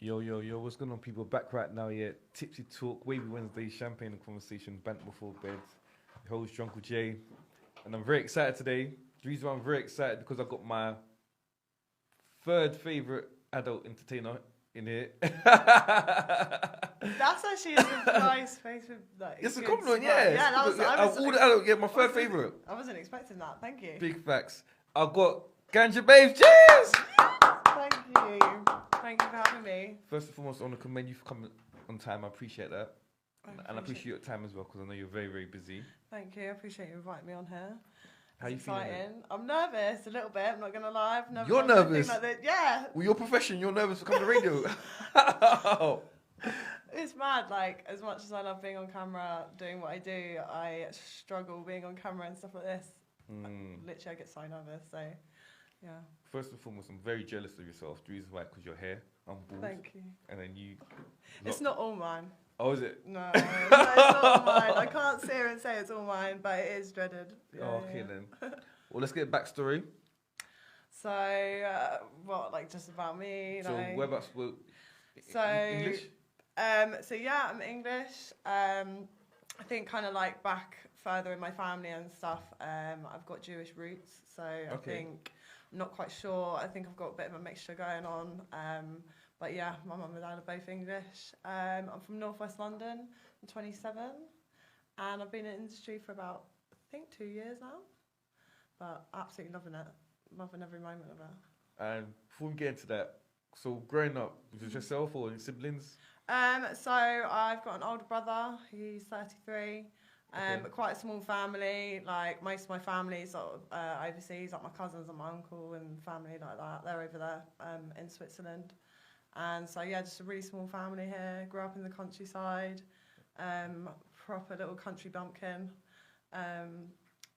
Yo, yo, yo, what's going on, people? Back right now, yeah. Tipsy Talk, Wavy Wednesday, champagne and conversation, bent before bed. The host, Uncle Jay. And I'm very excited today. The reason why I'm very excited because I got my third favourite adult entertainer in here. That's actually a surprise face with like. It's a good compliment, surprise. yeah. Yeah, that was. All the adult, yeah, my third favourite. I wasn't expecting that. Thank you. Big facts. I've got Ganja Babes. Cheers! Thank you. Thank you for having me. First and foremost, I want to commend you for coming on time. I appreciate that. And I appreciate your time as well because I know you're very, very busy. Thank you. I appreciate you inviting me on here. How you feeling? I'm nervous a little bit. I'm not gonna lie. I've never You're done anything nervous? like this. Yeah. Well, your profession, you're nervous to come to the radio. It's mad. Like, as much as I love being on camera, doing what I do, I struggle being on camera and stuff like this. Literally, I get so nervous. So, yeah. First and foremost, I'm very jealous of yourself. The reason why, because your hair, I'm bald. Thank you. And then you... It's not all mine. Oh, is it? No, it's not all mine. I can't sit here and say it's all mine, but it is dreaded. Yeah, Okay, then. Well, let's get a backstory. So, what, like, just about me? So, like... whereabouts... So, English? So yeah, I'm English. I think kind of like back further in my family and stuff, I've got Jewish roots. So I think, I'm not quite sure. I think I've got a bit of a mixture going on. But yeah, my mum and dad are both English. I'm from Northwest London. I'm 27. And I've been in the industry for about, I think, 2 years now. But absolutely loving it. Loving every moment of it. And before we get into that, so growing up, was it yourself or your siblings? So I've got an older brother. He's 33. But quite a small family. Like most of my family is sort of overseas. Like my cousins and my uncle and family like that. They're over there in Switzerland. And so yeah, just a really small family here. Grew up in the countryside. Proper little country bumpkin.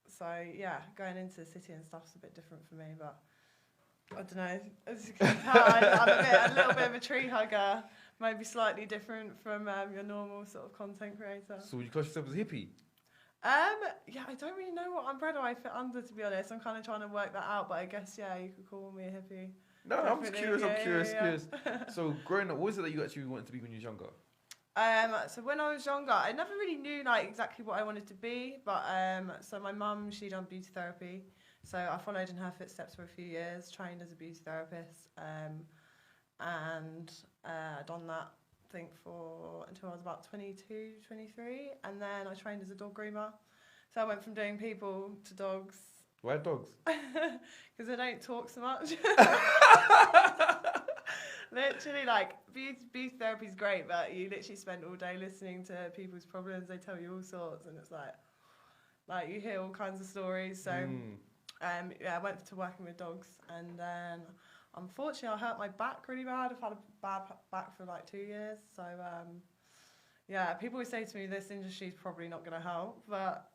So yeah, going into the city and stuff's a bit different for me, but I don't know. As you can tell, I'm a little bit of a tree hugger. Maybe slightly different from your normal sort of content creator. So would you class yourself as a hippie? Yeah, I don't really know what umbrella I fit under, to be honest. I'm kind of trying to work that out, but I guess, yeah, you could call me a hippie. No, Definitely. I'm just curious, I'm curious. Yeah. So growing up, what was it that you actually wanted to be when you were younger? So when I was younger, I never really knew like exactly what I wanted to be, but so my mum, she done beauty therapy. So I followed in her footsteps for a few years, trained as a beauty therapist, and done that, I think, until I was about 22, 23, and then I trained as a dog groomer. So I went from doing people to dogs. Why dogs? Because they don't talk so much. Literally, like, beauty therapy is great, but you literally spend all day listening to people's problems. They tell you all sorts, and it's like you hear all kinds of stories. So, yeah, I went to working with dogs, and then unfortunately I hurt my back really bad. I've had a bad back for like 2 years. So, yeah, people always say to me, this industry is probably not going to help, but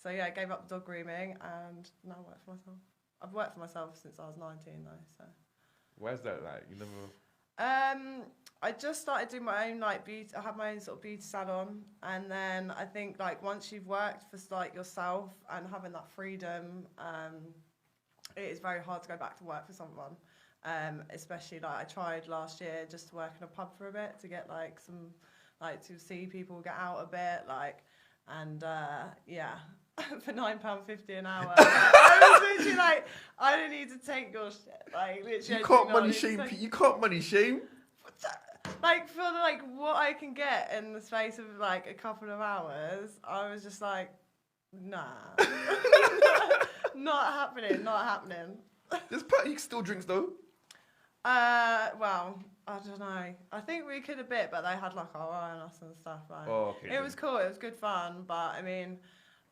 so yeah, I gave up dog grooming, and now I work for myself. I've worked for myself since I was 19 though, so. Where's that like? You never... I just started doing my own like beauty. I had my own sort of beauty salon, and then I think like once you've worked for like yourself and having that freedom, it is very hard to go back to work for someone. Especially like I tried last year just to work in a pub for a bit to get like some like to see people get out a bit like, and yeah. For £9.50 an hour. I was literally like, I don't need to take your shit. Like, literally, You can't money shame. Like, you can't money shame. Like, for like what I can get in the space of like a couple of hours, I was just like, nah, not happening, not happening. You still drinks though. Well, I don't know. I think we could a bit, but they had like our eye on us and stuff. Like, it was cool. It was good fun, but I mean.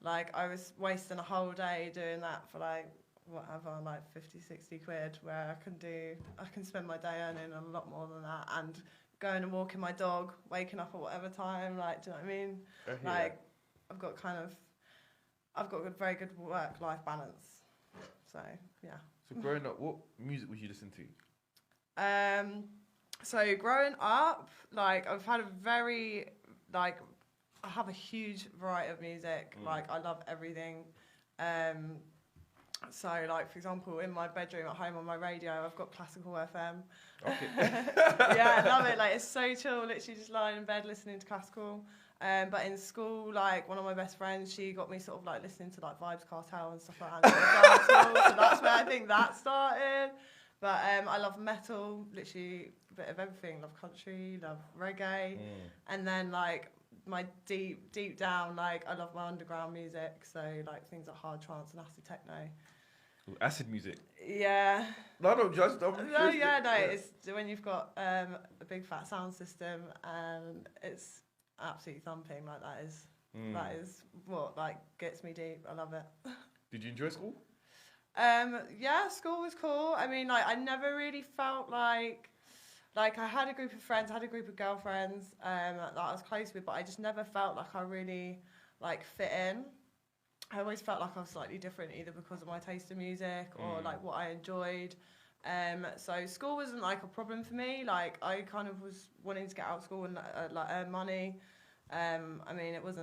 Like, I was wasting a whole day doing that for, like, whatever, like 50, 60 quid, where I can spend my day earning a lot more than that, and going and walking my dog, waking up at whatever time, like, do you know what I mean? Like, I've got a very good work-life balance, so, yeah. So, growing up, what music would you listen to? So, growing up, like, I've had a very, like, I have a huge variety of music. Like, I love everything. So, like, for example, in my bedroom at home on my radio, I've got classical FM. Okay. Yeah, I love it. Like, it's so chill, literally just lying in bed listening to classical. But in school, like, one of my best friends, she got me sort of, like, listening to, like, Vibes Cartel and stuff like that. So that's where I think that started. But I love metal, literally a bit of everything. Love country, love reggae. And then, like, my deep down, like, I love my underground music. So, like, things like hard trance and acid techno. Ooh, acid music. Yeah. No, no, just it's when you've got a big fat sound system and it's absolutely thumping. Like that is what like gets me deep. I love it. Did you enjoy school? Yeah, school was cool. I mean, like I never really felt like I had a group of friends, I had a group of girlfriends that I was close with, but I just never felt like I really like fit in. I always felt like I was slightly different, either because of my taste in music or like what I enjoyed. So school wasn't like a problem for me. Like I kind of was wanting to get out of school and like earn money. I mean, it was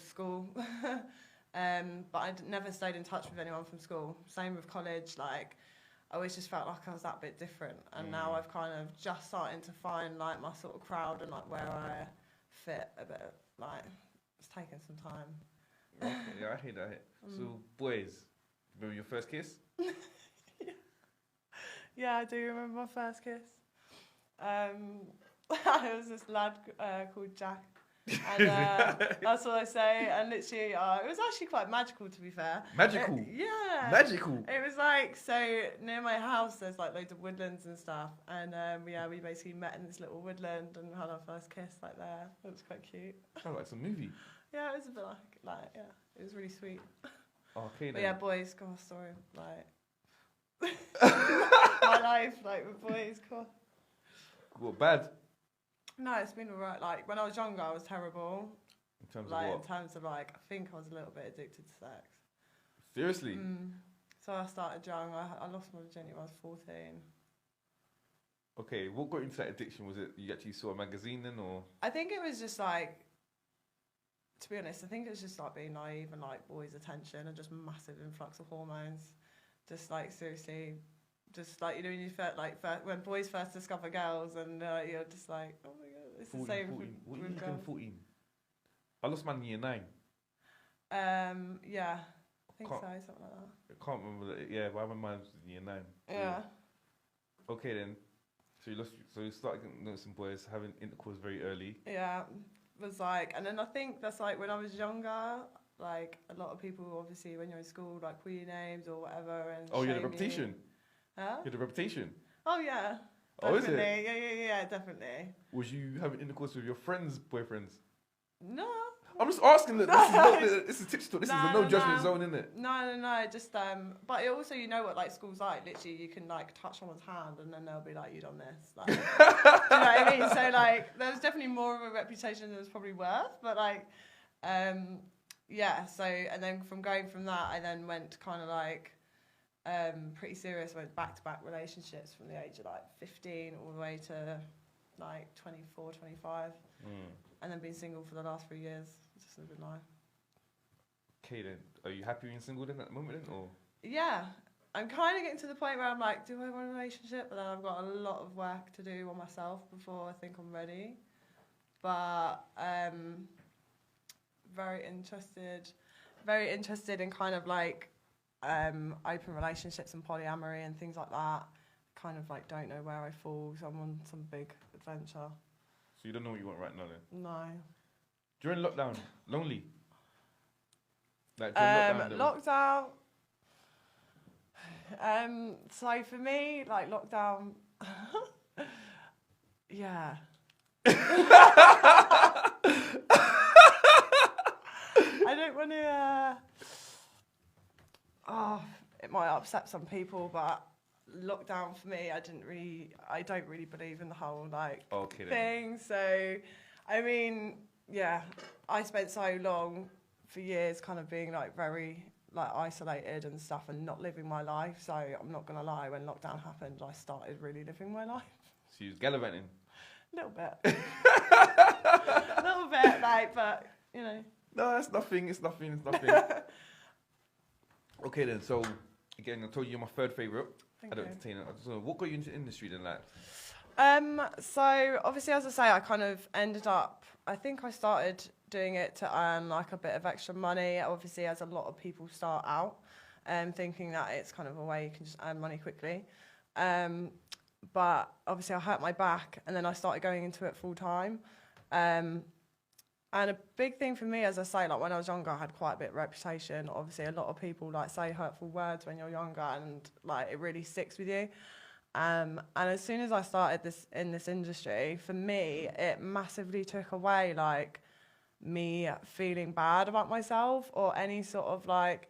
school, but I never stayed in touch with anyone from school. Same with college. Like I always just felt like I was that bit different, and now I've kind of just starting to find like my sort of crowd and like where I fit a bit. Like it's taken some time. Okay, yeah, I hear that. So, boys, remember your first kiss? Yeah, I do remember my first kiss. It was this lad called Jack. And that's what I say. And literally, it was actually quite magical, to be fair. Magical? Yeah. Magical? It was like, so near my house, there's like loads of woodlands and stuff. And we basically met in this little woodland and had our first kiss like there. It was quite cute. Sounds like some movie. Yeah, it was a bit like yeah, it was really sweet. Okay, but yeah, boys, God, story, like my life, like with boys, God. What, bad? No, it's been alright. Like when I was younger, I was terrible. In terms like of what? in terms of like, I think I was a little bit addicted to sex. Seriously? So I started young. I lost my virginity when I was 14. Okay, what got you into that addiction? Was it you actually saw a magazine then, or? I think it was just like, to be honest, I think it was just like being naive and like boys' attention and just massive influx of hormones. Just like seriously, just like, you know, when you felt like when boys first discover girls and you're just like, oh my god, it's 14, the same 14. What with year girls. 14? I lost mine in year 9. Yeah, I think so, something like that. I can't remember that. Yeah, but I remember mine was in year 9. Yeah. Okay then. So you started noticing boys having intercourse very early. Yeah, was like, and then I think that's like when I was younger, like a lot of people obviously when you're in school like call you names or whatever and Oh, you had a shame reputation? Huh? You had a reputation? Oh yeah. Oh, is Definitely. it? Yeah, definitely. Was you having intercourse with your friends' boyfriends? No. I'm just asking. Look, this is Tipsy Talk. This is a no judgment zone, isn't it? No. Just but it also, you know what like school's like. Literally, you can like touch someone's hand and then they'll be like, "You done this." Like, do you know what I mean? So like, there was definitely more of a reputation than it was probably worth. But like, yeah. So and then from going from that, I then went kind of like pretty serious. Went back-to-back relationships from the age of like 15 all the way to like 24, 25. And then been single for the last 3 years. Just living life. Okay then, are you happy being single then at the moment then, or? Yeah, I'm kind of getting to the point where I'm like, do I want a relationship? But then I've got a lot of work to do on myself before I think I'm ready. But very interested in kind of like open relationships and polyamory and things like that. Kind of like don't know where I fall, so I'm on some big adventure. So you don't know what you want right now then? No. During lockdown, lonely? Like during lockdown. So for me, like lockdown, yeah. I don't want to. It might upset some people, but lockdown for me, I don't really believe in the whole like thing. So, I mean, yeah, I spent so long for years kind of being like very like isolated and stuff and not living my life. So I'm not gonna lie, when lockdown happened, I started really living my life. So you was gallivanting? A little bit. A little bit, like, but you know. No, it's nothing. Okay then, so again, I told you you're my third favourite Thank adult you. entertainer. So what got you into the industry then, like? So obviously, as I say, I kind of ended up, I think I started doing it to earn like a bit of extra money, obviously, as a lot of people start out, thinking that it's kind of a way you can just earn money quickly. But obviously I hurt my back and then I started going into it full time. And a big thing for me, as I say, like when I was younger, I had quite a bit of reputation. Obviously, a lot of people like say hurtful words when you're younger, and like it really sticks with you. And as soon as I started in this industry, for me, it massively took away like me feeling bad about myself or any sort of like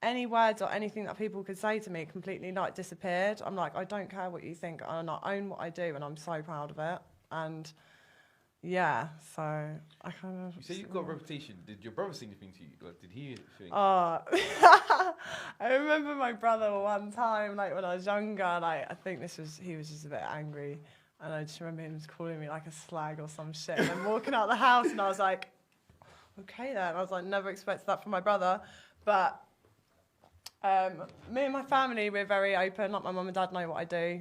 any words or anything that people could say to me completely like disappeared. I'm like, I don't care what you think, and I own what I do, and I'm so proud of it. And yeah, so I kind of. You say you've got a reputation. Did your brother say anything to you? Like, did he think? Oh, I remember my brother one time, like when I was younger, like I think he was just a bit angry, and I just remember him calling me like a slag or some shit. And I'm walking out the house, and I was like, okay then. I was like, never expected that from my brother, but. Me and my family, we're very open. Like my mum and dad know what I do.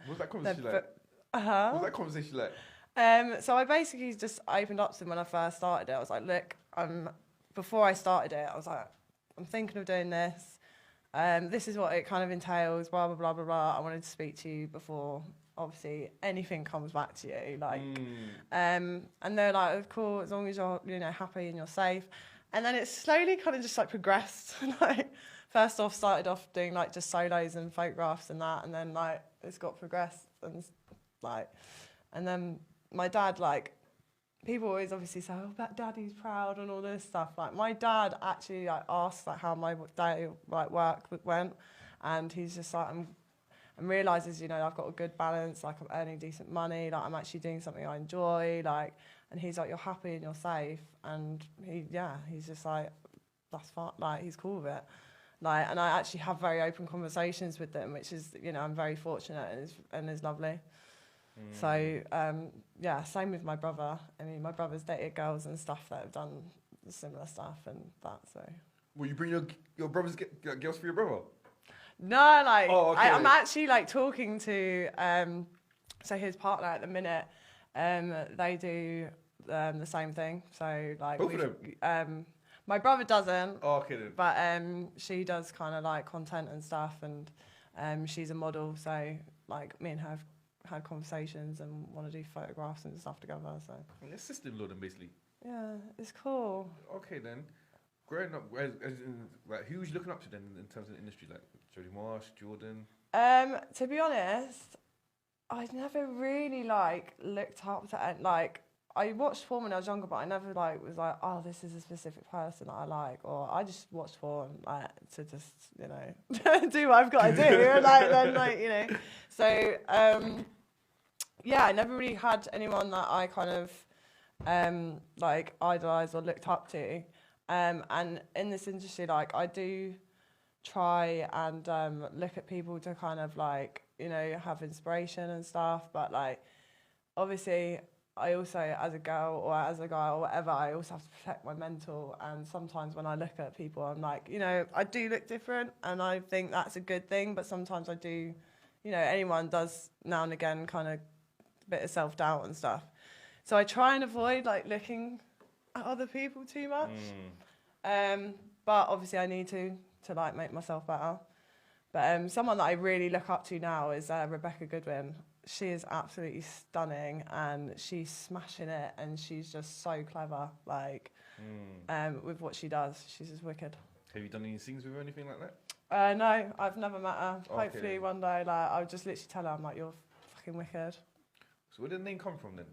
What's that conversation like? What's that conversation like? So I basically just opened up to them when I first started it. I was like, look, before I started it, I was like, I'm thinking of doing this. This is what it kind of entails, blah, blah, blah, blah, blah. I wanted to speak to you before, obviously, anything comes back to you. Like, and they're like, of course, as long as you're, happy and you're safe. And then it slowly kind of just like progressed. Like, first off, started off doing like just solos and photographs and that. And then like, it's got progressed and like, and then my dad, like, people always obviously say, oh, that daddy's proud and all this stuff. Like, my dad actually like asked like how my day like work went, and he's just like, and realizes, I've got a good balance. Like, I'm earning decent money. Like, I'm actually doing something I enjoy. Like, and he's like, you're happy and you're safe. And he's just like, that's fine. Like, he's cool with it. Like, and I actually have very open conversations with them, which is, I'm very fortunate and is lovely. So, same with my brother. I mean, my brother's dated girls and stuff that have done similar stuff and that, so. Will you bring your brother's girls for your brother? No, like, oh, okay. I'm actually, like, talking to, so his partner at the minute, they do the same thing. So, like, both of them? My brother doesn't. Oh, okay then. But she does kind of, like, content and stuff, and she's a model, so, like, me and her have had conversations and want to do photographs and stuff together, so. Your sister-in-law then, basically? Yeah, it's cool. Okay then. Growing up, as in, like, who was you looking up to then in terms of the industry? Like, Jodie Marsh, Jordan? To be honest, I never really, like, looked up to, like, I watched porn when I was younger, but I never, like, was like, oh, this is a specific person that I like, or I just watched porn, like, to just, do what I've got to do, like, then, like, So, I never really had anyone that I kind of, like, idolised or looked up to. And in this industry, like, I do try and look at people to kind of, like, have inspiration and stuff. But, like, obviously, I also, as a girl or as a guy or whatever, I also have to protect my mental. And sometimes when I look at people, I'm like, I do look different. And I think that's a good thing. But sometimes I do, anyone does now and again kind of bit of self-doubt and stuff. So I try and avoid, like, looking at other people too much. But obviously I need to like, make myself better. But someone that I really look up to now is Rebecca Goodwin. She is absolutely stunning, and she's smashing it, and she's just so clever, like, with what she does. She's just wicked. Have you done any scenes with her or anything like that? No, I've never met her. Okay. Hopefully one day, like, I'll just literally tell her, I'm like, you're fucking wicked. So where did the name come from then?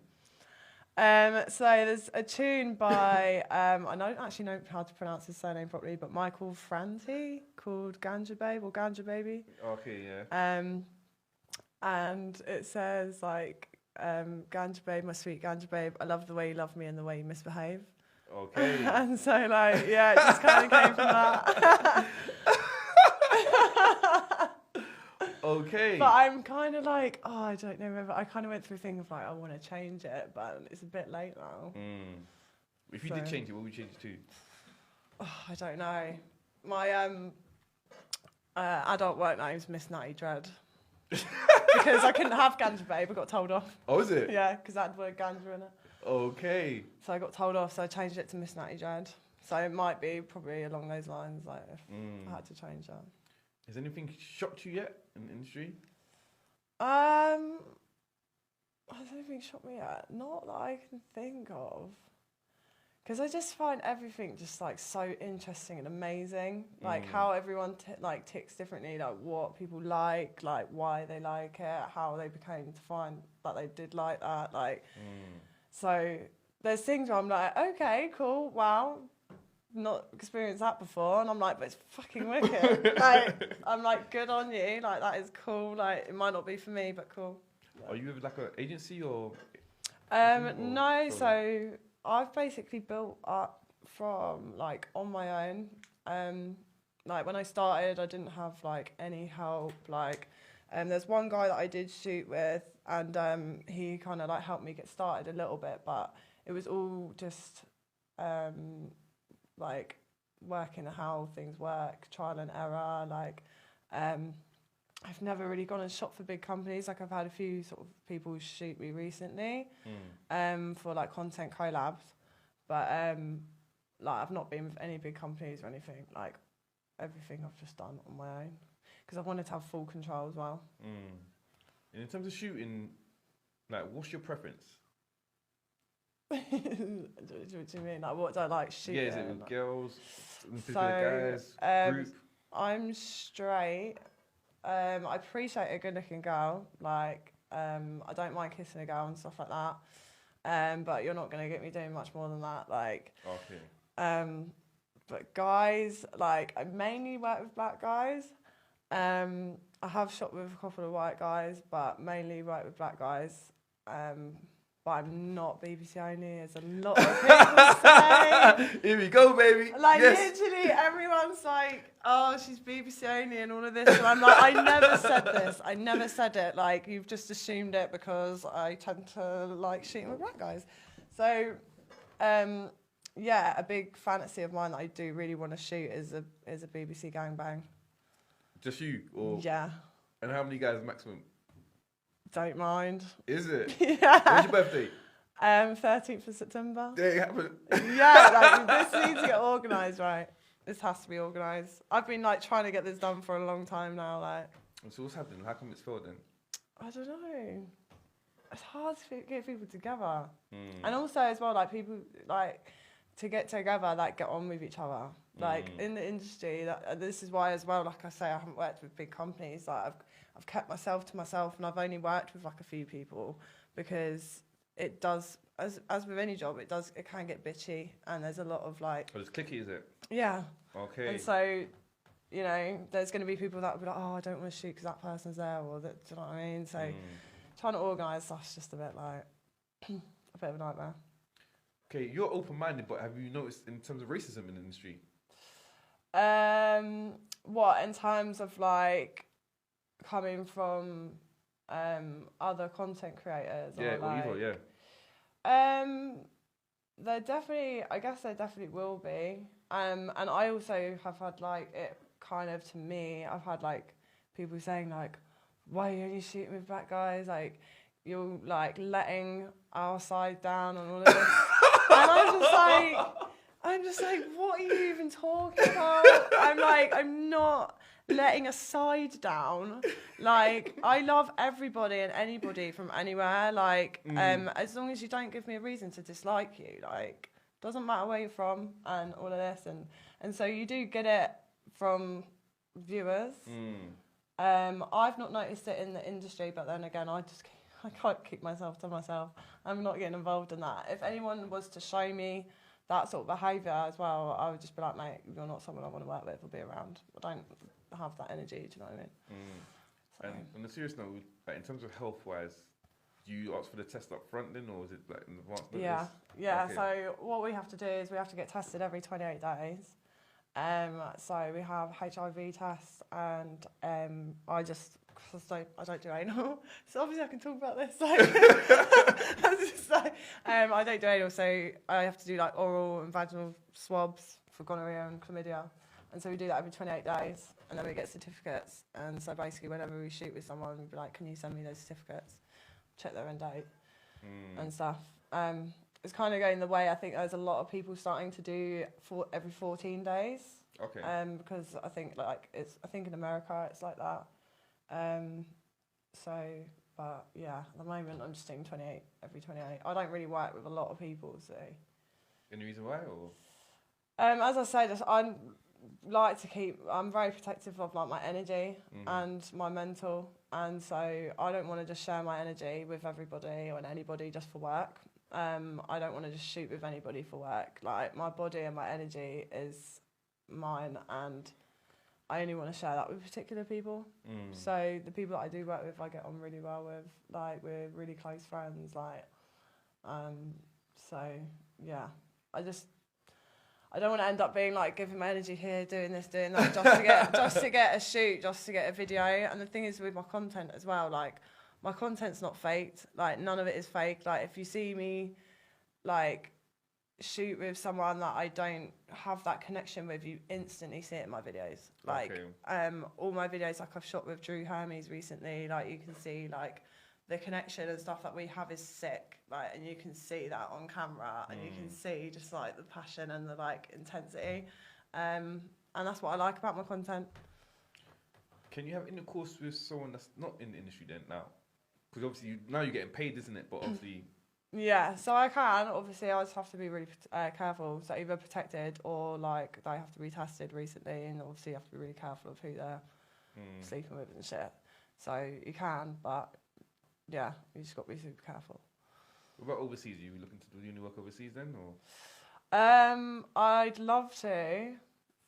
So there's a tune by, I don't actually know how to pronounce his surname properly, but Michael Franti, called Ganja Babe or Ganja Baby. Okay, yeah. And it says, like, Ganja Babe, my sweet Ganja Babe, I love the way you love me and the way you misbehave. Okay. And so, like, yeah, it just kind of came from that. Okay. But I'm kind of like, I don't know whether, I kind of went through a thing of, like, I want to change it, but it's a bit late now. If you did change it, what would you change it to? I don't know. My, Adult work name's Miss Natty Dread. Because I couldn't have Ganja Babe, I got told off. Oh, is it? Yeah, because that had the word Ganja in it. Okay. So I got told off, so I changed it to Miss Natty Dread. So it might be probably along those lines, like if I had to change that. Has anything shocked you yet in the industry? Has anything shocked me yet? Not that I can think of. Because I just find everything just like so interesting and amazing. Like how everyone like ticks differently, like what people like why they like it, how they became to find that they did like that. Like, so there's things where I'm like, okay, cool, wow, not experienced that before, and I'm like, but it's fucking wicked. Like, I'm like, good on you. Like, that is cool. Like, it might not be for me, but cool. Are you with like an agency or? No, so I've basically built up from like on my own. Like when I started, I didn't have like any help. Like, there's one guy that I did shoot with, and he kind of like helped me get started a little bit, but it was all just like working how things work, trial and error. Like, I've never really gone and shot for big companies. Like I've had a few sort of people shoot me recently, for like content collabs, but like I've not been with any big companies or anything. Like everything I've just done on my own because I wanted to have full control as well. And in terms of shooting, like what's your preference? What do you mean? Like what do I like shooting? Yeah, is it with like, girls, so, guys, group? I'm straight. I appreciate a good-looking girl. Like, I don't mind kissing a girl and stuff like that. But you're not going to get me doing much more than that. Like, okay. But guys, like, I mainly work with black guys. I have shot with a couple of white guys, but mainly work with black guys. But I'm not BBC only, as a lot of people say. Here we go, baby. Like, yes. literally, everyone's like, oh, she's BBC only and all of this. And I'm like, I never said this. I never said it. Like, you've just assumed it because I tend to like shooting with black guys. So, yeah, a big fantasy of mine that I do really want to shoot is a BBC gangbang. Just you? Or yeah. And how many guys maximum? Don't mind. Is it? Yeah. When's your birthday? 13th of September. There it happened. Yeah, like, this needs to get organised, right? This has to be organised. I've been like trying to get this done for a long time now. Like, so what's happening? How come it's failed then? I don't know. It's hard to get people together, and also as well, like people like to get together, like get on with each other. Like in the industry, this is why as well. Like I say, I haven't worked with big companies. Like I've kept myself to myself, and I've only worked with like a few people because it does, as with any job, it can get bitchy, and there's a lot of like. Oh, it's clicky, is it? Yeah. Okay. And so, you know, there's going to be people that will be like, oh, I don't want to shoot because that person's there, or that. Do you know what I mean? So, trying to organise stuff's just a bit like a bit of a nightmare. Okay, you're open-minded, but have you noticed in terms of racism in the industry? What in terms of like coming from other content creators? Yeah, or like, or evil, yeah. There definitely, I guess there definitely will be. And I also have had like it kind of to me. I've had like people saying like, "Why are you only shooting with black guys? Like, you're like letting our side down and all of this." And I'm just like, what are you even talking about? I'm not letting a side down. Like, I love everybody and anybody from anywhere. Like, as long as you don't give me a reason to dislike you, like, doesn't matter where you're from and all of this. And so you do get it from viewers. I've not noticed it in the industry, but then again, I can't keep myself to myself. I'm not getting involved in that. If anyone was to show me that sort of behaviour as well, I would just be like, mate, you're not someone I want to work with or be around. I don't have that energy, do you know what I mean? So. And on a serious note, like, in terms of health-wise, do you ask for the test up front then, or is it like in advance notice? Yeah. Okay. So what we have to do is we have to get tested every 28 days. So we have HIV tests, and I don't do anal, so obviously I can talk about this. I don't do anal, so I have to do like oral and vaginal swabs for gonorrhea and chlamydia, and so we do that every 28 days. and then we get certificates. And so basically, whenever we shoot with someone, we'd be like, "Can you send me those certificates? Check their end date and stuff." It's kind of going the way I think there's a lot of people starting to do for every 14 days. Okay. Because I think I think in America it's like that. But yeah, at the moment I'm just doing 28 every 28. I don't really work with a lot of people, so. Any reason why, or? As I said, I'm very protective of like my energy and my mental, and so I don't want to just share my energy with everybody or anybody just for work. I don't want to just shoot with anybody for work. Like, my body and my energy is mine, and I only want to share that with particular people. So the people that I do work with, I get on really well with. Like, we're really close friends. Like, so yeah, I don't want to end up being like giving my energy here, doing this, doing that, just to get a shoot, just to get a video. And the thing is with my content as well, like, my content's not faked. Like, none of it is fake. Like, if you see me like shoot with someone that I don't have that connection with, you instantly see it in my videos. Like, all my videos, like I've shot with Drew Hermes recently, like you can see like the connection and stuff that we have is sick. Like, and you can see that on camera, and you can see just like the passion and the like intensity. And that's what I like about my content. Can you have intercourse with someone that's not in the industry then now? Because obviously now you're getting paid, isn't it? But obviously. Yeah, so I can. Obviously, I just have to be really careful. So either protected or like they have to be tested recently, and obviously you have to be really careful of who they're sleeping with and shit. So you can, but yeah, you just got to be super careful. What about overseas? Are you looking to do any work overseas then, or? I'd love to.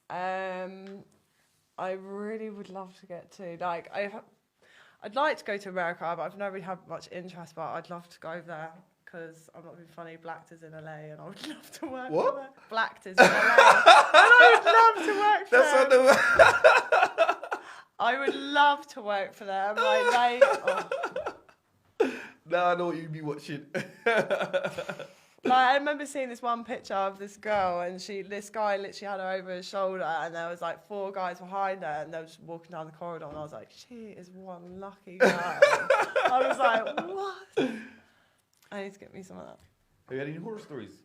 I really would love to get to like I'd like to go to America, but I've never really had much interest. But I'd love to go there. Because I'm not being funny, Blacked is in LA, and I would love to work for them. Blacked is in LA, and I would love to work for them. That's what I would love to work for them. Like, Now I know what you'd be watching. Like, I remember seeing this one picture of this girl, and this guy literally had her over his shoulder, and there was like 4 guys behind her, and they were just walking down the corridor, and I was like, she is one lucky girl. I was like, what? I need to get me some of that. Have you had any horror stories?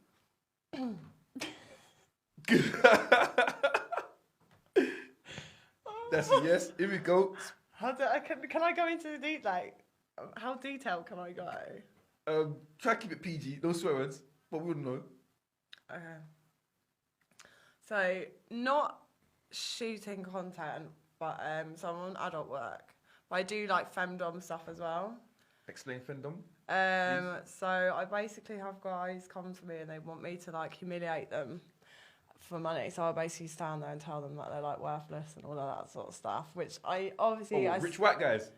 That's a yes. Here we go. Can I go into the like? How detailed can I go? Try to keep it PG. No swear words, but we wouldn't know. Okay. So, not shooting content, but so I'm on adult work. But I do like femdom stuff as well. Explain femdom. So I basically have guys come to me and they want me to like humiliate them for money. So I basically stand there and tell them that they're like worthless and all of that sort of stuff. Which I obviously rich white guys.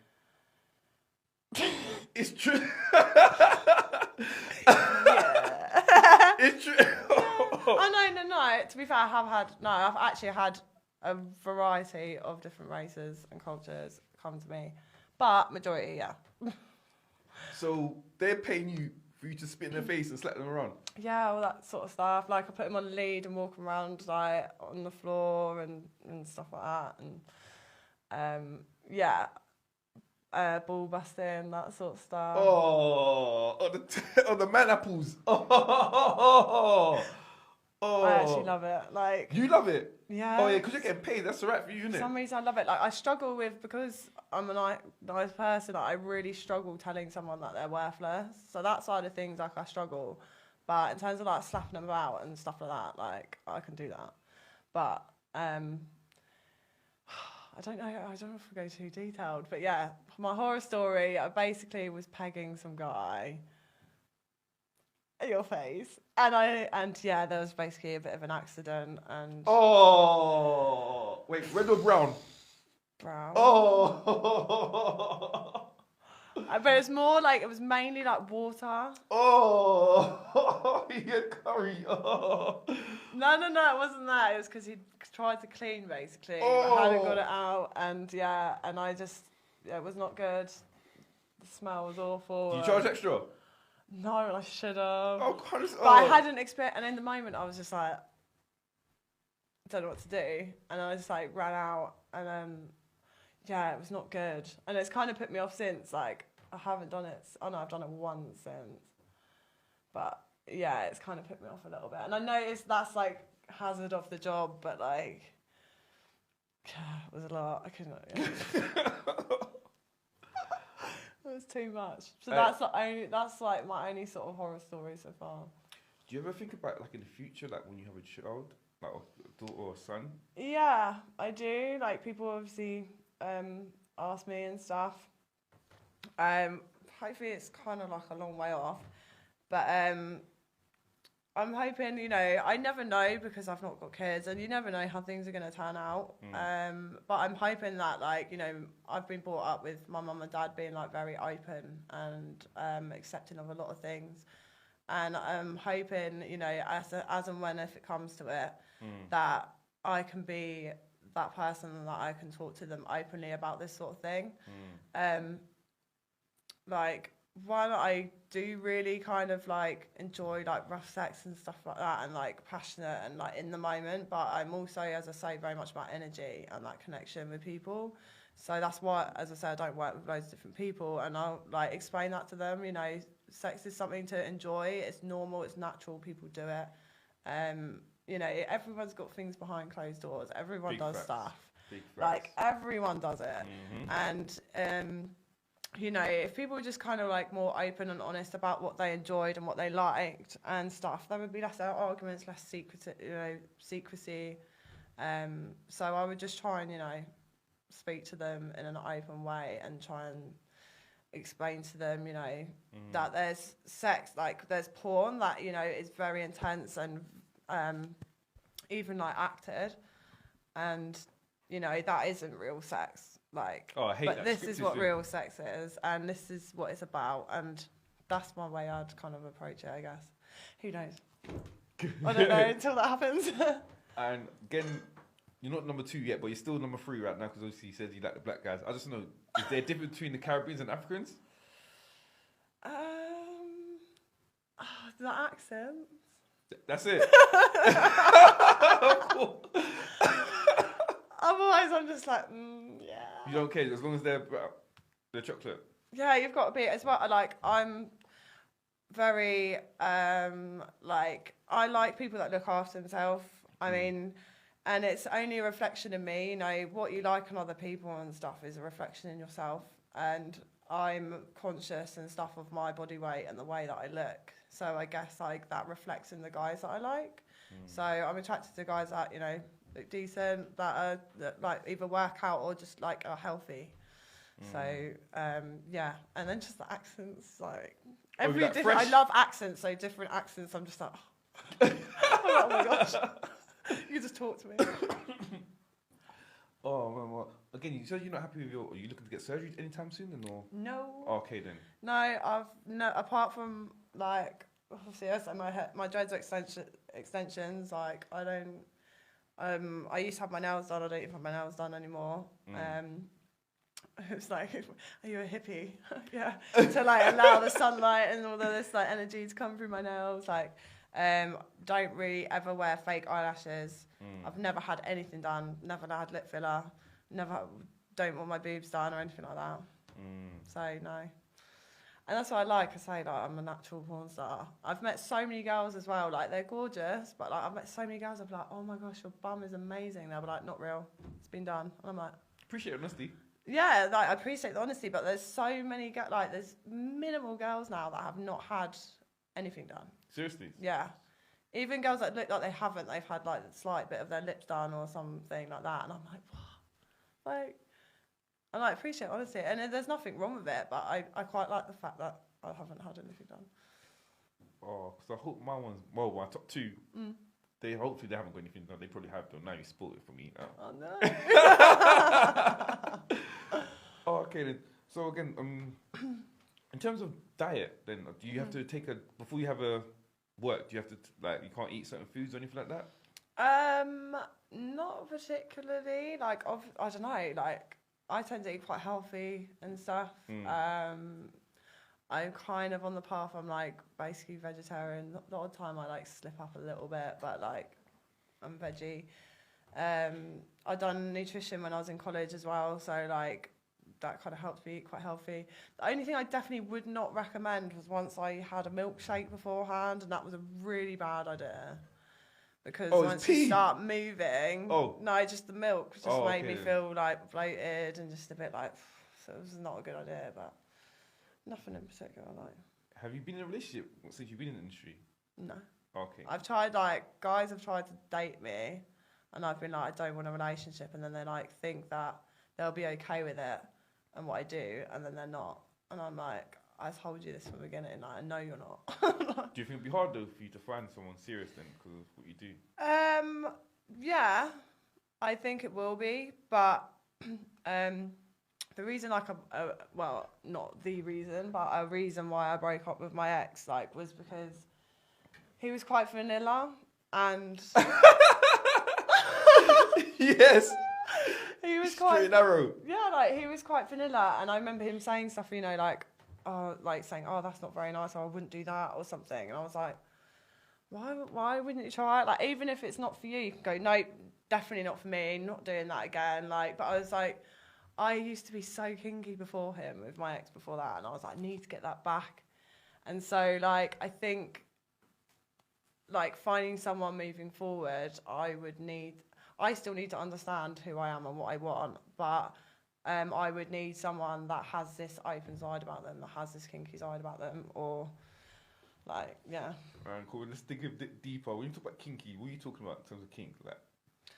It's true. Yeah. It's true. Oh no. To be fair, I've actually had a variety of different races and cultures come to me, but majority, yeah. So they're paying you for you to spit in their face and slap them around? Yeah, all that sort of stuff. Like, I put them on the lead and walk them around like on the floor and stuff like that. And ball busting, that sort of stuff. Oh, on the man apples. Oh. I actually love it. Like, you love it? Yeah. Oh yeah, because you're getting paid. That's alright for you, isn't it? For some reason, I love it. Like, I struggle with, because I'm a nice person, I really struggle telling someone that they're worthless. So that side of things, like, I struggle. But in terms of like slapping them about and stuff like that, like, I can do that. But I don't know. I don't know if I go too detailed. But yeah, my horror story, I basically was pegging some guy. Your face. And yeah, there was basically a bit of an accident and... Oh! Wait, red or brown? Brown. Oh! But it was more like, it was mainly like water. Oh! He had curry. Oh! No, it wasn't that. It was because he tried to clean, basically. Oh. I hadn't got it out. And yeah, and I just... Yeah, it was not good. The smell was awful. Do you charge extra? No, I should have. Oh, But I hadn't experienced, and in the moment I was just like, don't know what to do, and I just like ran out, and yeah, it was not good, and it's kind of put me off since. Like I haven't done it. Oh no, I've done it once since, but yeah, it's kind of put me off a little bit, and I noticed that's like hazard of the job, but like it was a lot. I couldn't. Yeah. It was too much. So that's like my only sort of horror story so far. Do you ever think about like in the future, like when you have a child, like a daughter or a son? Yeah, I do. Like people obviously ask me and stuff. Hopefully it's kind of like a long way off, but I'm hoping, you know, I never know because I've not got kids, and you never know how things are going to turn out. But I'm hoping that, like, you know, I've been brought up with my mum and dad being like very open and accepting of a lot of things, and I'm hoping, you know, as and when if it comes to it, that I can be that person that I can talk to them openly about this sort of thing. Like, one, I do really kind of like enjoy like rough sex and stuff like that, and like passionate and like in the moment, but I'm also, as I say, very much about energy and that connection with people. So that's why, as I say, I don't work with loads of different people, and I'll like explain that to them. You know, sex is something to enjoy. It's normal. It's natural. People do it. You know, everyone's got things behind closed doors. Everyone does stuff. Like everyone does it, and you know, if people were just kind of like more open and honest about what they enjoyed and what they liked and stuff, there would be less arguments, less secrecy. So I would just try and, you know, speak to them in an open way and try and explain to them, you know, that there's sex, like there's porn that, you know, is very intense and even like acted, and, you know, that isn't real sex. Like, oh, I hate but that. This is what real sex is, and this is what it's about, and that's my way I'd kind of approach it, I guess. Who knows? I don't know until that happens. And again, you're not number 2 yet, but you're still number 3 right now, because obviously you said you like the black guys. I just know, is there a difference between the Caribbeans and Africans? The accents. That's it. Otherwise, I'm just like, yeah. You don't care as long as they're chocolate. Yeah, you've got to be as well. Like, I'm very like, I like people that look after themselves. I mean, and it's only a reflection in me. You know, what you like in other people and stuff is a reflection in yourself. And I'm conscious and stuff of my body weight and the way that I look. So I guess like that reflects in the guys that I like. So I'm attracted to guys that, you know, look decent, that like either work out or just like are healthy. So yeah, and then just the accents, like every different. Fresh? I love accents, so different accents. I'm just like, oh my gosh, you just talk to me. Oh man, well, again, you said you're not happy with your. Are you looking to get surgery anytime soon, then, or no? Oh, okay then. No. Apart from like, obviously, I said my dreads are extensions. Like I don't. I used to have my nails done. I don't even have my nails done anymore. It was like, are you a hippie? Yeah. To like allow the sunlight and all of this like energy to come through my nails. Like, don't really ever wear fake eyelashes. I've never had anything done. Never had lip filler. Don't want my boobs done or anything like that. So no. And that's what I like. I say, like, I'm a natural porn star. I've met so many girls as well. Like, they're gorgeous, but like I've met so many girls. I've been like, oh my gosh, your bum is amazing. They'll be like, not real. It's been done. And I'm like, appreciate honesty. Yeah, like I appreciate the honesty, but there's so many there's minimal girls now that have not had anything done. Seriously? Yeah. Even girls that look like they haven't, they've had like a slight bit of their lips done or something like that, and I'm like, what? Like, I like appreciate honesty, and there's nothing wrong with it, but I quite like the fact that I haven't had anything done. Oh, because I hope my ones, well, my top 2, hopefully they haven't got anything done. They probably have done. Now you spoiled it for me. Oh no. Oh, okay then. So again, in terms of diet, then do you have to take before you have a work? Do you have to like you can't eat certain foods or anything like that? Not particularly. Like I don't know. Like I tend to eat quite healthy and stuff. I'm kind of on the path. I'm like basically vegetarian. The odd time I like slip up a little bit, but like I'm veggie. I done nutrition when I was in college as well, so like that kind of helped me eat quite healthy. The only thing I definitely would not recommend was once I had a milkshake beforehand, and that was a really bad idea. Because once you start moving, no, just the milk just made me feel like bloated and just a bit like, so it was not a good idea, but nothing in particular. Like, have you been in a relationship since you've been in the industry? No. Okay. I've tried, like, guys have tried to date me, and I've been like, I don't want a relationship, and then they like think that they'll be okay with it and what I do, and then they're not, and I'm like, I told you this from the beginning. Like, I know you're not. Do you think it'd be hard though for you to find someone serious then, because of what you do? Yeah, I think it will be, but the reason, like, well, not the reason, but a reason why I broke up with my ex, like, was because he was quite vanilla, and yes, he was straight quite and narrow. Yeah, like, he was quite vanilla, and I remember him saying stuff, you know, like saying, oh, that's not very nice, or I wouldn't do that, or something. And I was like, why wouldn't you try it? Like, even if it's not for you, you can go, no, definitely not for me, not doing that again. Like, but I was like, I used to be so kinky before him, with my ex before that, and I was like, I need to get that back. And so, like, I think, like, finding someone moving forward, I still need to understand who I am and what I want, but I would need someone that has this open side about them, that has this kinky side about them, or, like, yeah. Alright, cool. Let's dig a bit deeper. When you talk about kinky, what are you talking about in terms of kink? Like,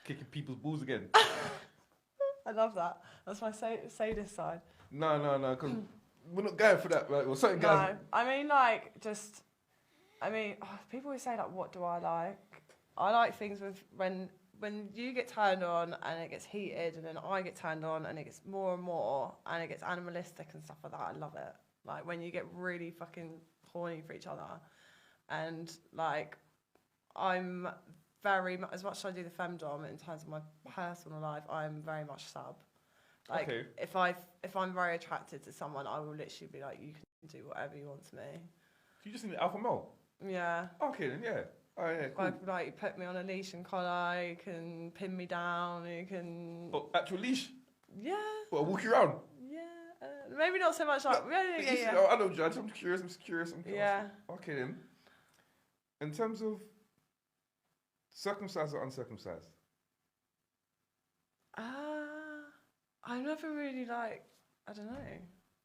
kicking people's balls again? I love that. That's my sadist side. No, because we're not going for that, right? Well, certain guys... No, I mean, like, people always say, like, what do I like? I like things with when you get turned on and it gets heated, and then I get turned on and it gets more and more, and it gets animalistic and stuff like that. I love it. Like, when you get really fucking horny for each other. And, like, I'm very much, as much as I do the femdom in terms of my personal life, I'm very much sub. Like, okay. if I'm very attracted to someone, I will literally be like, you can do whatever you want to me. You just need an alpha male? Yeah. Okay, then, yeah. Oh, yeah, cool. Like, you put me on a leash and collar, you can pin me down, you can... Oh, actual leash? Yeah. What, walk you around? Yeah. Maybe not so much like... No, yeah. I don't judge, I'm curious. Yeah. Okay, then. In terms of circumcised or uncircumcised? I never really, like... I don't know.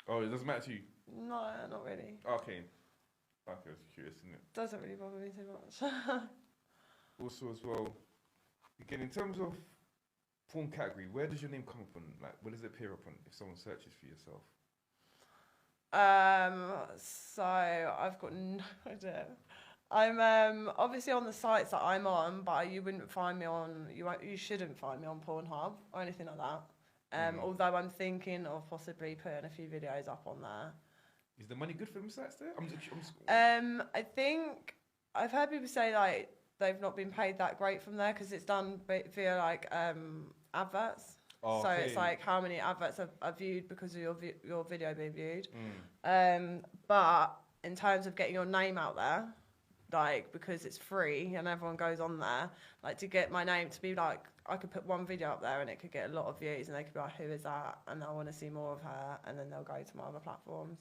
Oh, it doesn't matter to you? No, not really. Okay. I was curious, isn't it? Doesn't really bother me too much. Also, as well, again, in terms of porn category, where does your name come from? Like, where does it appear upon if someone searches for yourself? So I've got no idea. I'm obviously on the sites that I'm on, but you wouldn't find me on. You shouldn't find me on Pornhub or anything like that. Although I'm thinking of possibly putting a few videos up on there. Is the money good for them sites there? I think I've heard people say, like, they've not been paid that great from there because it's done via, like, adverts. Oh, so it's like how many adverts are viewed because of your video being viewed. But in terms of getting your name out there, like, because it's free and everyone goes on there, like, to get my name to be like, I could put one video up there and it could get a lot of views, and they could be like, who is that? And they'll want to see more of her, and then they'll go to my other platforms.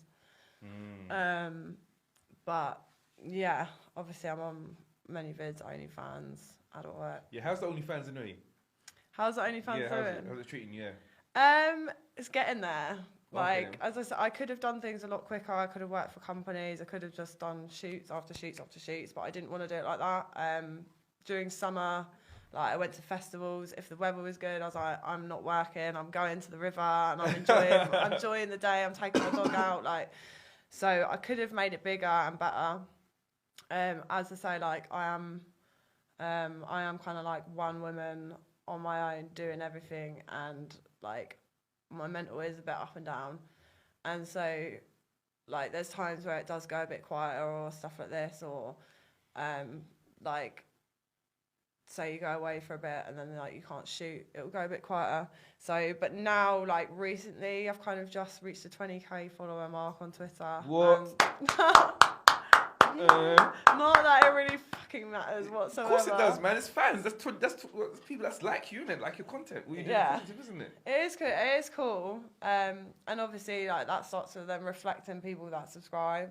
But yeah, obviously I'm on many vids, OnlyFans, adult work. Yeah, how's the OnlyFans anyway? How's the OnlyFans doing? How's it treating you? It's getting there. Like, as I said, I could have done things a lot quicker. I could have worked for companies. I could have just done shoots after shoots after shoots, but I didn't want to do it like that. During summer, like, I went to festivals. If the weather was good, I was like, I'm not working. I'm going to the river and I'm enjoying the day. I'm taking my dog out. Like, so I could have made it bigger and better. As I say, like, I am kind of like one woman on my own doing everything, and, like, my mental is a bit up and down, and so, like, there's times where it does go a bit quieter or stuff like this, or like, say you go away for a bit and then, like, you can't shoot, it'll go a bit quieter. So, but now, like, recently I've kind of just reached the 20k follower mark on Twitter. What? Not that it really fucking matters whatsoever. Of course it does, man. It's fans. That's people that's like you, innit? Like your content. What you do positive, isn't it? It is good. It is cool. And obviously, like that starts with them reflecting people that subscribe.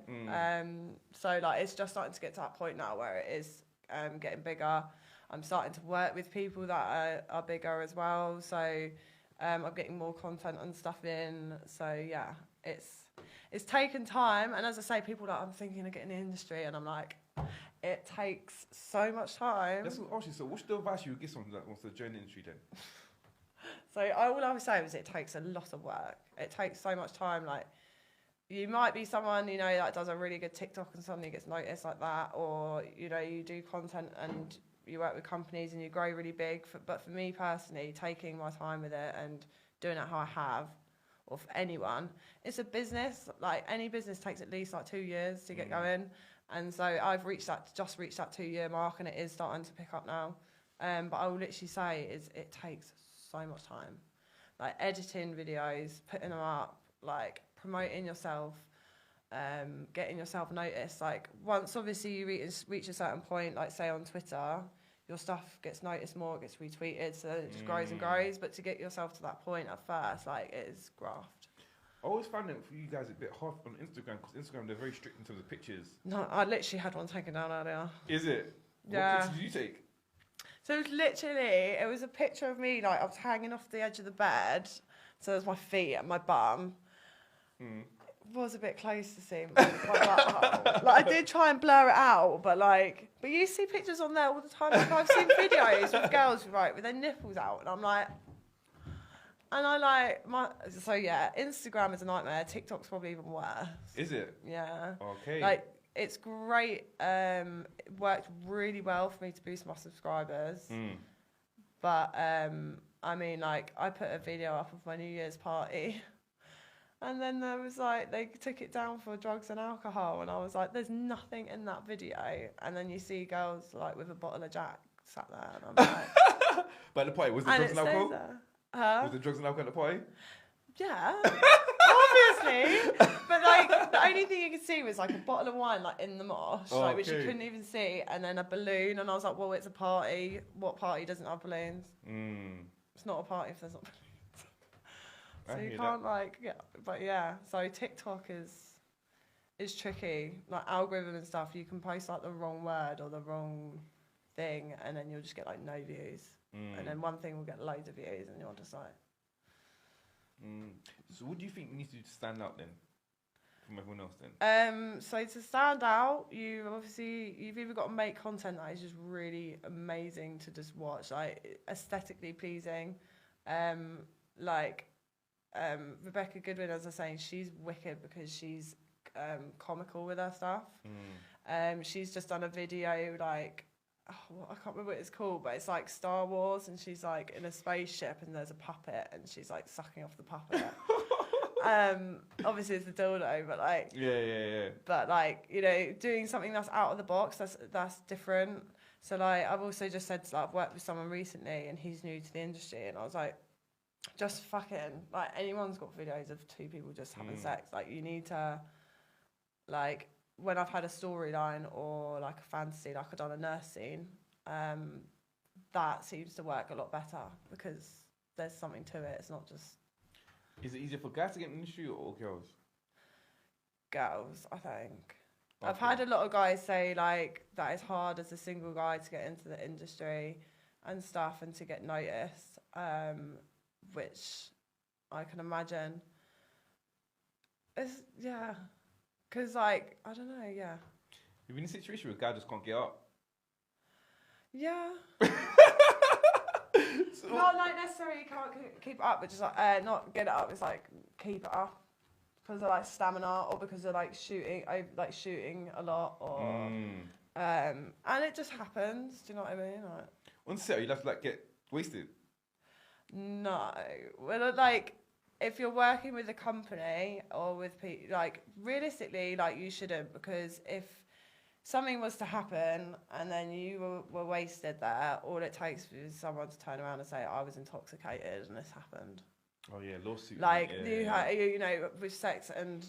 So like it's just starting to get to that point now where it is getting bigger. I'm starting to work with people that are bigger as well. So I'm getting more content and stuff in. So yeah, it's taken time. And as I say, people that I'm thinking of getting in the industry, and I'm like, it takes so much time. That's what actually. So, what's the advice you would give someone that wants to join the industry then? So all I would say is it takes a lot of work. It takes so much time. Like you might be someone, you know, that does a really good TikTok and suddenly gets noticed like that, or you know, you do content and you work with companies and you grow really big. But for me personally, taking my time with it and doing it how I have, or for anyone, it's a business. Like any business takes at least like 2 years to get going. And so I've just reached that 2-year mark, and it is starting to pick up now. But I will literally say it takes so much time, like editing videos, putting them up, like promoting yourself, getting yourself noticed. Like once obviously you reach a certain point, like say on Twitter, your stuff gets noticed more, it gets retweeted, so it just grows and grows. But to get yourself to that point at first, like it is graft. I always found it for you guys a bit hard on Instagram, because Instagram, they're very strict in terms of pictures. No, I literally had one taken down earlier. Is it? Yeah. What picture did you take? So it was a picture of me, like I was hanging off the edge of the bed, so there's my feet and my bum. It was a bit close to see my butthole. Like I did try and blur it out, but you see pictures on there all the time. Like I've seen videos of girls with their nipples out, and I'm like, so yeah, Instagram is a nightmare. TikTok's probably even worse. Is it? Yeah. Okay. Like it's great. It worked really well for me to boost my subscribers. But I mean, like I put a video up of my New Year's party, and then there was like they took it down for drugs and alcohol, and I was like, "There's nothing in that video." And then you see girls like with a bottle of Jack sat there, and I'm like, "But the party was the drugs and alcohol? Was the drugs and alcohol at the party?" Yeah, obviously. But like the only thing you could see was like a bottle of wine like in the mosh, which you couldn't even see, and then a balloon. And I was like, well, it's a party. What party doesn't have balloons? It's not a party if there's not balloons. So you can't but yeah. So TikTok is tricky. Like algorithm and stuff. You can post like the wrong word or the wrong thing, and then you'll just get like no views. And then one thing will get loads of views, and you're just like. So what do you think needs to do to stand out then from everyone else then? So to stand out, you've either got to make content that is just really amazing to just watch, like aesthetically pleasing. Rebecca Goodwin, as I was saying, she's wicked because she's comical with her stuff. She's just done a video like. I can't remember what it's called, but it's like Star Wars, and she's like in a spaceship, and there's a puppet, and she's like sucking off the puppet. Obviously it's a dildo, but like yeah. But like doing something that's out of the box, that's different. So like I've also just said I've worked with someone recently, and he's new to the industry, and I was like, just fucking like anyone's got videos of two people just having sex. Like you need to like. When I've had a storyline or like a fantasy, like I've done a nurse scene, that seems to work a lot better because there's something to it. It's not just. Is it easier for guys to get in the industry or girls? Girls, I think. Okay. I've had a lot of guys say like that it's hard as a single guy to get into the industry and stuff and to get noticed, which I can imagine. Because, like, I don't know, yeah. You've been in a situation where a guy just can't get up? Yeah. Not like necessarily can't keep it up, but just like, not get it up, it's like keep it up. Because of like stamina or because of like shooting a lot or... and it just happens, do you know what I mean? Like, on set, you'd have to like get wasted? No. Well, like... If you're working with a company or with people, like realistically, like you shouldn't, because if something was to happen and then you were wasted there, all it takes is someone to turn around and say, I was intoxicated and this happened. Oh yeah, lawsuit. Like you know, with sex and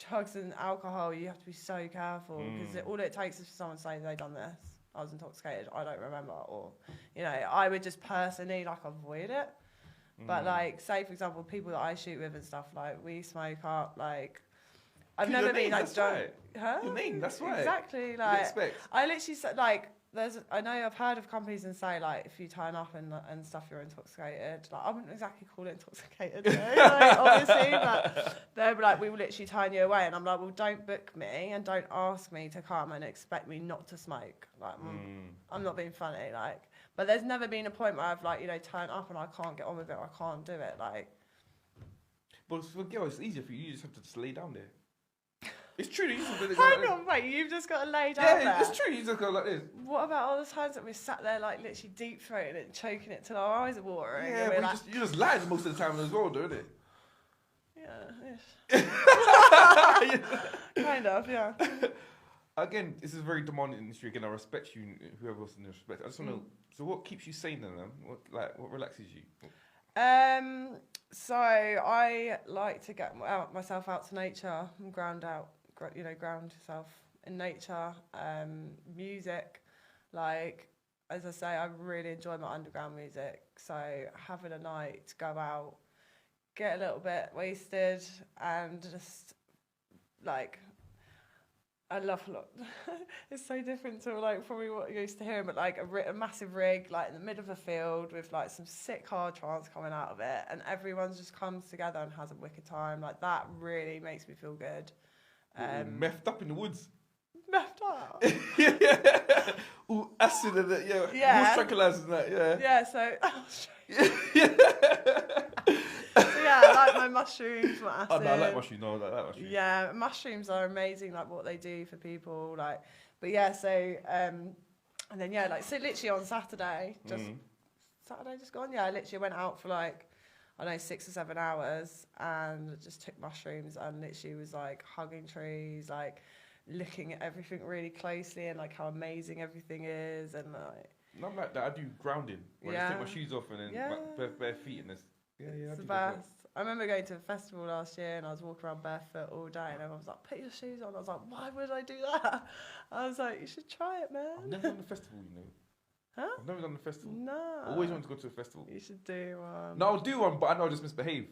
drugs and alcohol, you have to be so careful because all it takes is for someone to say they done this. I was intoxicated. I don't remember, or you know, I would just personally like avoid it. But like, say for example, people that I shoot with and stuff, like we smoke up. Like, I've never been like drunk. Huh? Your name, that's right. Exactly. Like, I literally said like. I know I've heard of companies and say like if you turn up and stuff you're intoxicated. Like I wouldn't exactly call it intoxicated, like, obviously, but they'll be like, we will literally turn you away, and I'm like, well, don't book me and don't ask me to come and expect me not to smoke. Like I'm not being funny, like. But there's never been a point where I've like, you know, turned up and I can't get on with it, or I can't do it, like. But for girls, it's easier for you. You just have to just lay down there. It's true. Hang on, wait, you've just got to lay down there. Yeah, it's true. You just go like this. What about all the times that we sat there like literally deep throating it, choking it till our eyes are watering? Yeah, but like, you just lying most of the time as well, don't it? Yeah, kind of, yeah. Again, this is a very demanding industry. Again, I respect you, whoever else in the respect. I just want to know, so what keeps you sane then? What relaxes you? So I like to get myself out to nature and ground yourself in nature. Music, like, as I say, I really enjoy my underground music. So having a night to go out, get a little bit wasted, and just like, I love a lot. It's so different to like probably what you're used to hearing, but like a massive rig like in the middle of a field with like some sick hard trance coming out of it, and everyone just comes together and has a wicked time. Like that really makes me feel good. Methed up in the woods. Methed up. Yeah. Ooh, acid in it. Yeah. Yeah. Horse tranquilizers and that. Yeah. Yeah. So. So yeah, I like my mushrooms, my acid. Oh, no, I like mushrooms. No, I like mushrooms. Yeah, mushrooms are amazing, like what they do for people. Like, but yeah, so and then yeah, like so literally on Saturday just gone. Yeah, I literally went out for like I don't know 6 or 7 hours and just took mushrooms and literally was like hugging trees, like looking at everything really closely and like how amazing everything is and like. Not like that. I do grounding. Where I just take my shoes off and then like, bare feet and this. Yeah, it's the best. I remember going to a festival last year and I was walking around barefoot all day and everyone was like, put your shoes on. I was like, why would I do that? I was like, you should try it, man. I've never done a festival, you know. Huh? I've never done a festival. No. I always wanted to go to a festival. You should do one. No, I'll do one, but I know I'll just misbehave.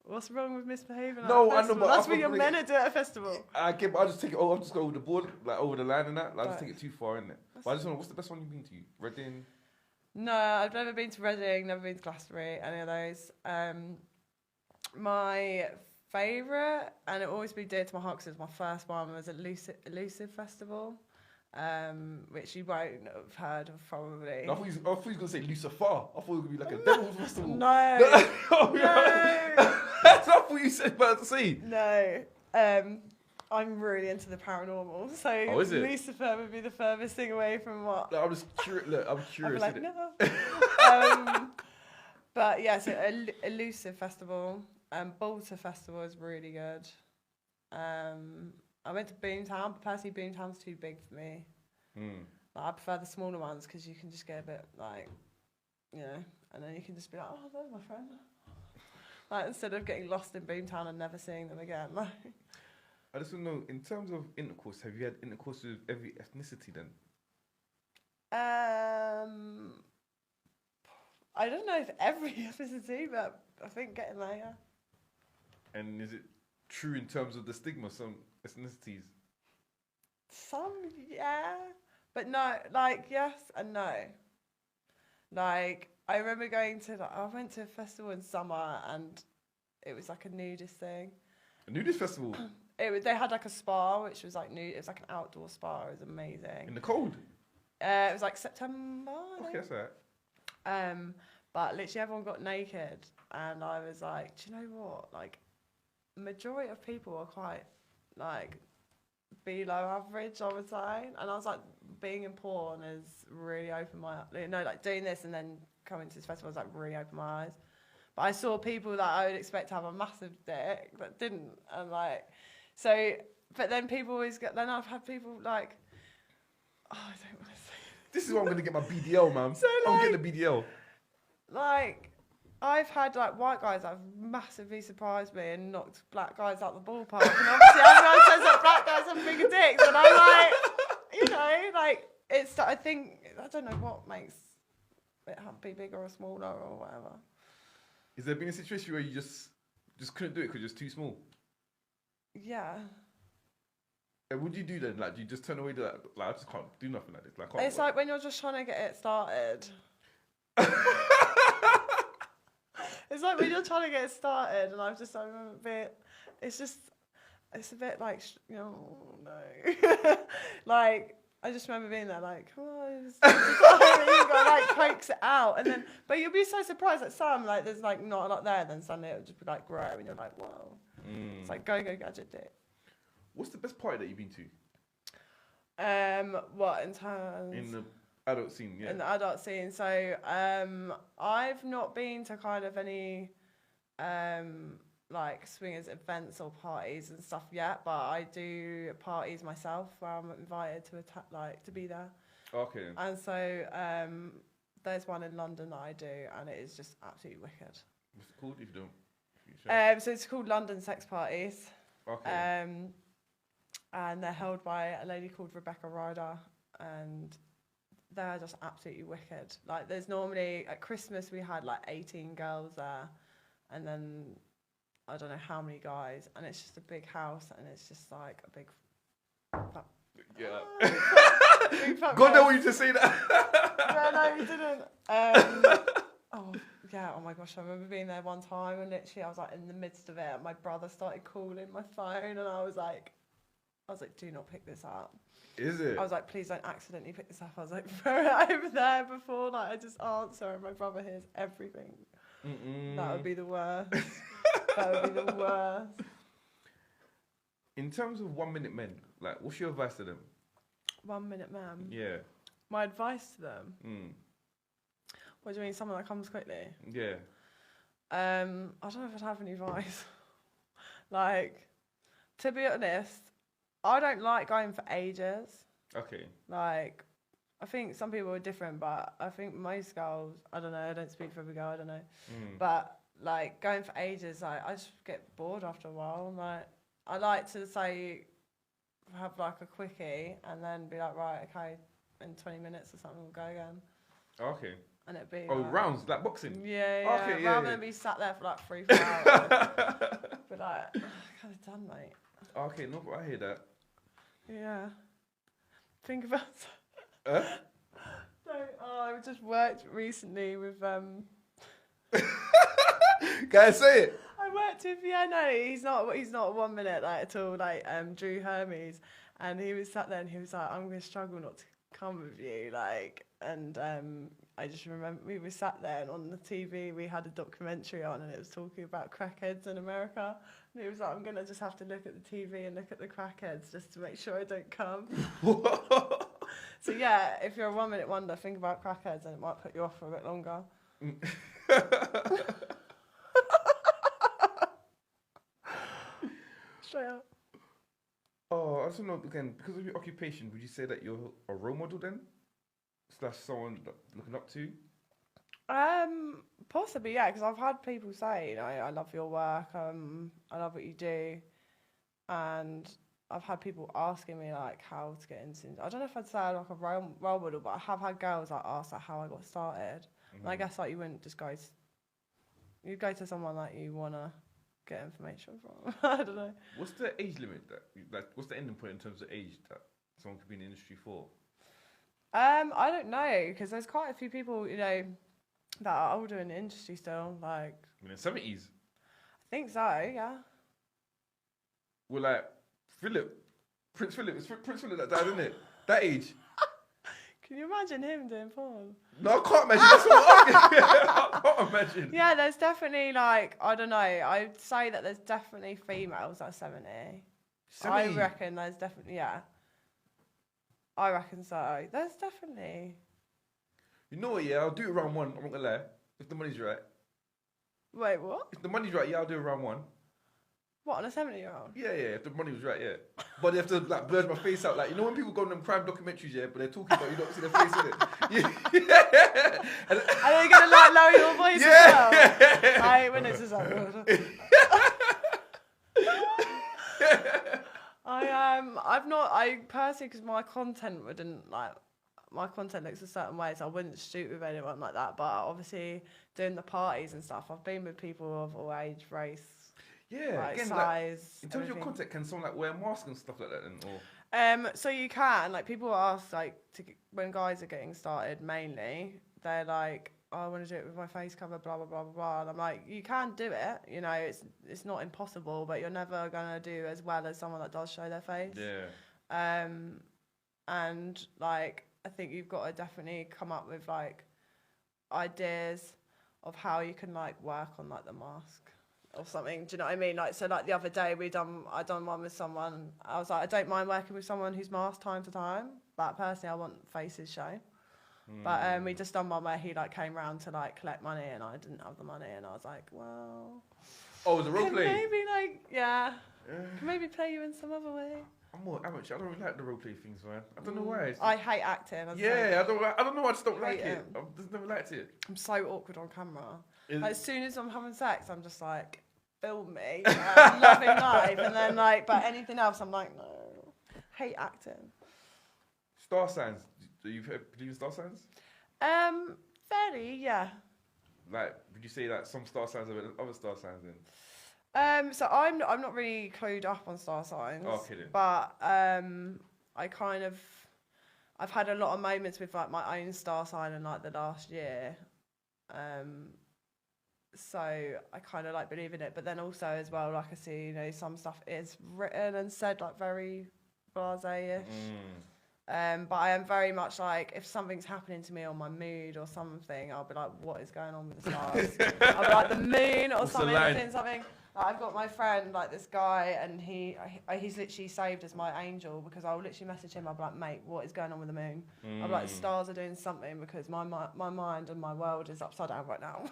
What's wrong with misbehaving at No, a festival? I know, but that's what you're meant to do at a festival. I'll just take it. I'll just go over the board, like over the line and that. Like, I'll just take it too far, innit? But I just want. What's the best one you've been to? Reading. No, I've never been to Reading, never been to Glastonbury, any of those. My favourite, and it will always be dear to my heart because it was my first one, was Elusive Festival, which you won't have heard of probably. No, I thought you were going to say Lucifer. I thought it was going to be like a devil's festival. No. No. That's not what you said about to say. No. I'm really into the paranormal, so is it? Lucifer would be the furthest thing away from what. No, I'm just curious. Look, I'm curious. I'd be like, no. But yeah, so Elusive Festival, Balta Festival is really good. I went to Boomtown, but personally Boomtown's too big for me. Like, I prefer the smaller ones because you can just get a bit like, you know, and then you can just be like, oh, there's my friend. Like instead of getting lost in Boomtown and never seeing them again. Like. I just want to know, in terms of intercourse, have you had intercourse with every ethnicity then? I don't know if every ethnicity, but I think getting there, yeah. And is it true in terms of the stigma, some ethnicities? Some, yeah. But no, like, yes and no. Like, I remember I went to a festival in summer and it was like a nudist thing. A nudist festival? They had like a spa, which was like nude. It was like an outdoor spa. It was amazing. In the cold? It was like September. Okay, that's all right. But literally everyone got naked, and I was like, do you know what? Like, majority of people are quite like below average, I would say. And I was like, being in porn has really opened my, like doing this and then coming to this festival has like really opened my eyes. But I saw people that I would expect to have a massive dick that didn't, and like. So, but then people always then I've had people like, oh, I don't want to say it. This is why I'm going to get my BDL, man. So, like, I'm getting the BDL. Like, I've had like white guys that have massively surprised me and knocked black guys out the ballpark. And obviously everyone says that black guys have bigger dicks. And I'm like, you know, like, I think, I don't know what makes it be bigger or smaller or whatever. Is there been a situation where you just couldn't do it because it's too small? Yeah. And what do you do then? Like, do you just turn away to that? Like, I just can't do nothing like this. Like, I can't It's like when you're just trying to get it started. It's like when you're trying to get it started, and I'm a bit. It's a bit like, no. Like, I just remember being there, like, come on, you've got to like coax it out, and then, but you'll be so surprised that some, like, there's like not a lot there, and then suddenly it'll just be like grow, and you're like, whoa. It's like go gadget dick. What's the best party that you've been to? What in terms? In the adult scene, yeah. In the adult scene, so I've not been to kind of any like swingers events or parties and stuff yet, but I do parties myself where I'm invited to be there. Okay. And so there's one in London that I do, and it is just absolutely wicked. What's it called? If you don't. So it's called London Sex Parties. Okay. And they're held by a lady called Rebecca Ryder, and they're just absolutely wicked. Like, there's normally at Christmas we had like 18 girls there, and then I don't know how many guys, and it's just a big house, and it's just like a big. Yeah. Big God, no, you just say that. Yeah, no, you didn't. Oh yeah, oh my gosh, I remember being there one time, and literally I was like in the midst of it, and my brother started calling my phone, and I was like, do not pick this up. Is it? I was like, please don't accidentally pick this up. I was like, throw it over there before like I just answer, and my brother hears everything. That would be the worst. That would be the worst. In terms of 1 minute men, like, what's your advice to them? 1 minute man. Yeah. My advice to them. What do you mean, someone that comes quickly? Yeah. I don't know if I'd have any advice. Like, to be honest, I don't like going for ages. Okay. Like, I think some people are different, but I think most girls, I don't know, I don't speak for every girl, I don't know. But, like, going for ages, like, I just get bored after a while. Like, I like to say, have, like, a quickie, and then be like, right, okay, in 20 minutes or something, we'll go again. Okay. And it'd be like, rounds, like boxing? Yeah. Okay, rather than be sat there for, like, 3-4 hours. But, like, I'm kind of done, mate. Okay, no, but I hear that. Yeah. Think about No, I just worked recently with Guys, say it. I worked with he's not 1 minute like at all, like Drew Hermes, and he was sat there and he was like, I'm gonna struggle not to come with you, like, and I just remember we were sat there, and on the TV we had a documentary on, and it was talking about crackheads in America. And he was like, I'm going to just have to look at the TV and look at the crackheads just to make sure I don't come. So, yeah, if you're a 1 minute wonder, think about crackheads, and it might put you off for a bit longer. Straight up. Oh, I also know, again, because of your occupation, would you say that you're a role model then? / someone looking up to? Possibly, yeah, because I've had people say, I love your work, I love what you do, and I've had people asking me like how to get into. I don't know if I'd say I'm like a role model, but I have had girls like ask like how I got started. And I guess like you wouldn't just go. You'd go to someone that you wanna get information from. I don't know. What's the age limit what's the ending point in terms of age that someone could be in the industry for? I don't know, because there's quite a few people, that are older in the industry still, like... In the 70s? I think so, yeah. Well, like, Prince Philip that died, isn't it? That age. Can you imagine him doing porn? No, I can't imagine. That's what I can't imagine. Yeah, there's definitely, like, I don't know, I'd say that there's definitely females that are 70. 70? I reckon there's definitely, yeah. I reckon so. There's definitely... You know what, yeah, I'll do it round one, I'm not gonna lie. If the money's right. Wait, what? If the money's right, yeah, I'll do it round one. What, on a 70-year-old? Yeah, if the money was right, yeah. But they have to, like, blur my face out. Like, you know when people go on them crime documentaries, yeah, but they're talking about you don't see their face in it? Yeah. And are they going to, like, lower your voice as well? I witness that. I personally, because my content wouldn't, like, my content looks a certain way, so I wouldn't shoot with anyone like that. But obviously, doing the parties and stuff, I've been with people of all age, race, Yeah, again, size. in terms of your content, can someone like wear a mask and stuff like that, then, or? So you can, like, people ask, like, when guys are getting started, mainly, they're like, oh, I want to do it with my face cover, blah, blah, blah, blah, blah. And I'm like, you can do it, you know, it's not impossible, but you're never going to do as well as someone that does show their face. Yeah. And, like, I think you've got to definitely come up with, like, ideas of how you can, like, work on, like, the mask or something. Do you know what I mean? Like, so, like, the other day I done one with someone. I was like, I don't mind working with someone who's masked time to time, but personally, I want faces shown. But we just done one where he, like, came round to, like, collect money, and I didn't have the money, and I was like, well... Oh, it was a role play? Maybe, like, yeah. Can maybe play you in some other way. I'm more amateur. I don't really like the role play things, man. I don't know why. I hate acting. Yeah, I don't know. I just don't like it. I've just never liked it. I'm so awkward on camera. Like, as soon as I'm having sex, I'm just like, film me. Like, loving life. And then, like, but anything else, I'm like, no. Hate acting. Star signs. Do you believe in star signs? Fairly, yeah. Like, would you say that some star signs are better than other star signs then? So I'm not really clued up on star signs. Oh, kidding. But I've had a lot of moments with, like, my own star sign in, like, the last year. So I kind of, like, believe in it. But then also as well, like, I see, you know, some stuff is written and said, like, very blasé-ish. But I am very much like, if something's happening to me or my mood or something, I'll be like, what is going on with the stars? I'll be like, the moon or something. Like, I've got my friend, like, this guy, and he's literally saved as my angel, because I'll literally message him. I'll be like, mate, what is going on with the moon? I'll be like, the stars are doing something, because my mind and my world is upside down right now.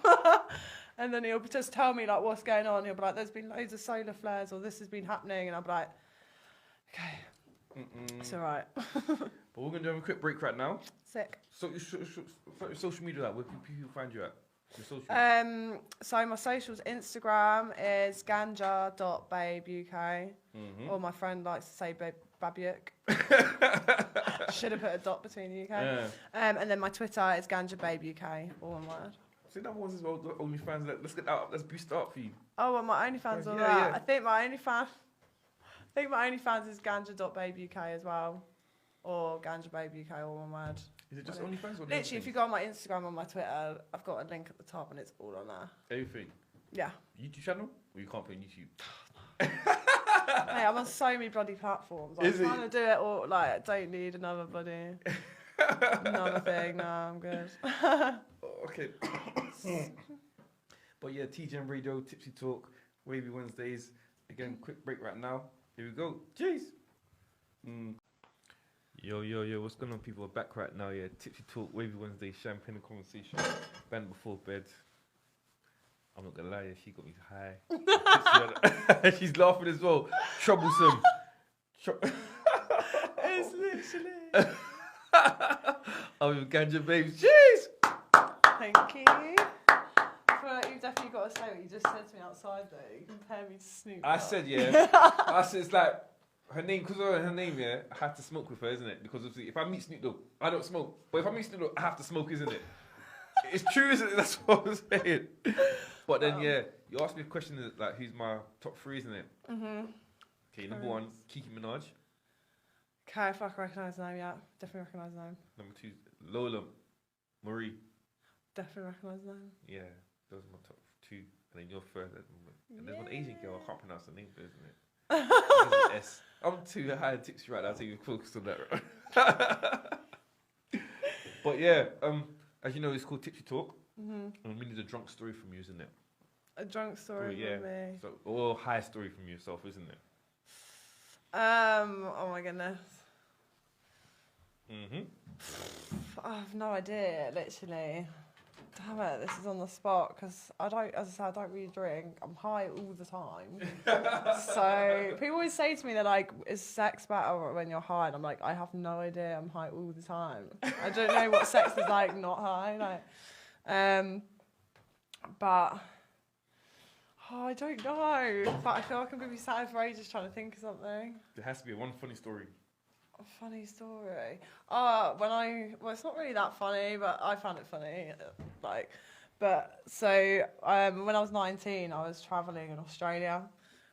And then he'll just tell me, like, what's going on. He'll be like, there's been loads of solar flares, or this has been happening. And I'll be like, okay, it's all right. But we're going to have a quick break right now. Sick. So your social media, like, where can people find you at? So my socials, Instagram is ganja.babeuk. Or my friend likes to say babyuk. Should have put a dot between the UK. Yeah. And then my Twitter is ganjababeuk, all one word. See, that was as well, the OnlyFans. Let's get out. Let's boost it up for you. Oh, well, my OnlyFans on that. Yeah. I think my OnlyFans is ganja.babeuk as well. Or ganjababeuk, all one word. Is it just OnlyFans or literally, if you go on my Instagram or my Twitter, I've got a link at the top and it's all on there. Everything? Yeah. YouTube channel? Or you can't put on YouTube? Hey, I'm on so many bloody platforms. I'm trying to do it all. Like, I don't need another bloody... another thing. No, I'm good. Okay. But yeah, TGM Radio, Tipsy Talk, Wavy Wednesdays. Again, quick break right now. Here we go. Jeez. Yo, what's going on, people? We're back right now, yeah. Tipsy Talk, Wavy Wednesday, champagne and conversation, band before bed. I'm not gonna lie, yeah, she got me high. She's laughing as well. Troublesome. It's literally. I'm with Ganja babes. Jeez! Thank you. I feel like you've definitely got to say what you just said to me outside, though. You compare me to Snoop. I said, yeah. I said, it's like, her name, because of her name, yeah, I have to smoke with her, isn't it? Because obviously, if I meet Snoop Dogg, I don't smoke. But if I meet Snoop Dogg, I have to smoke, isn't it? It's true, isn't it? That's what I'm saying. But then, yeah, you asked me a question, like, who's my top three, isn't it? Okay, number one, Kiki Minaj. Okay, if I can recognise the name, yeah. Definitely recognise the name. Number two, Lola Marie. Definitely recognise the name. Yeah, those are my top two. And then you're third. And there's one Asian girl, I can't pronounce her name, isn't it? S. I'm too high and tipsy right now to even focus on that. But yeah, as you know, it's called Tipsy Talk. And we need a drunk story from you, isn't it? A drunk story from me. So, or a high story from yourself, isn't it? Oh my goodness. I have no idea, literally. Damn it, this is on the spot, because I don't really drink. I'm high all the time. So people always say to me, they're like, is sex better when you're high? And I'm like, I have no idea, I'm high all the time. I don't know what sex is like not high. But I don't know. But I feel like I'm going to be sat for ages trying to think of something. There has to be one funny story. Funny story. Well, it's not really that funny, but I found it funny. Like, but so when I was 19, I was traveling in Australia,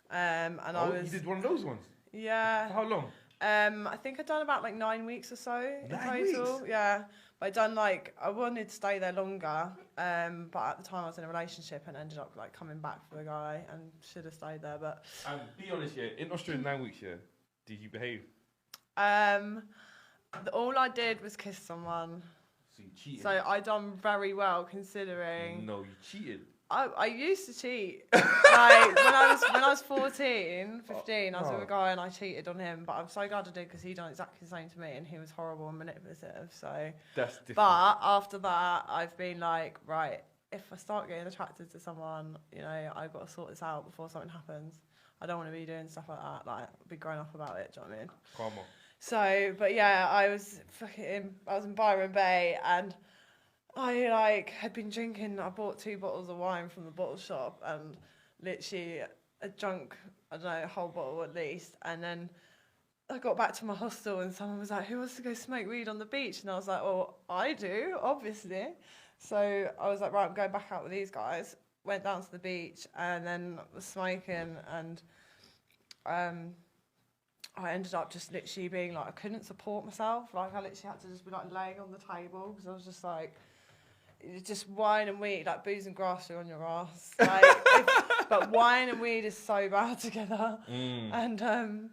and You did one of those ones. Yeah. For how long? I think I'd done about like 9 weeks or so in 9 total. weeks? Yeah. But I'd done like, I wanted to stay there longer. But at the time I was in a relationship and ended up like coming back for the guy and should have stayed there. But And be honest, yeah, in Australia, 9 weeks, yeah, did you behave? all I did was kiss someone. So you cheated? So I done very well considering. No, you cheated. I used to cheat. Like when I was 14, 15, I was with a guy and I cheated on him. But I'm so glad I did because he done exactly the same to me and he was horrible and manipulative. So that's different. But after that, I've been like, right, if I start getting attracted to someone, you know, I've got to sort this out before something happens. I don't want to be doing stuff like that. Like, be grown up about it. Do you know what I mean? Come on. So, but yeah, I was in Byron Bay and I like had been drinking. I bought 2 bottles of wine from the bottle shop and literally drunk, I don't know, a whole bottle at least. And then I got back to my hostel and someone was like, "Who wants to go smoke weed on the beach?" And I was like, "Well, I do, obviously." So I was like, "Right, I'm going back out with these guys." Went down to the beach and then was smoking and I ended up just literally being like, I couldn't support myself. Like, I literally had to just be like laying on the table because I was just like, just wine and weed, like booze and grass are on your ass. Like, but wine and weed is so bad together. And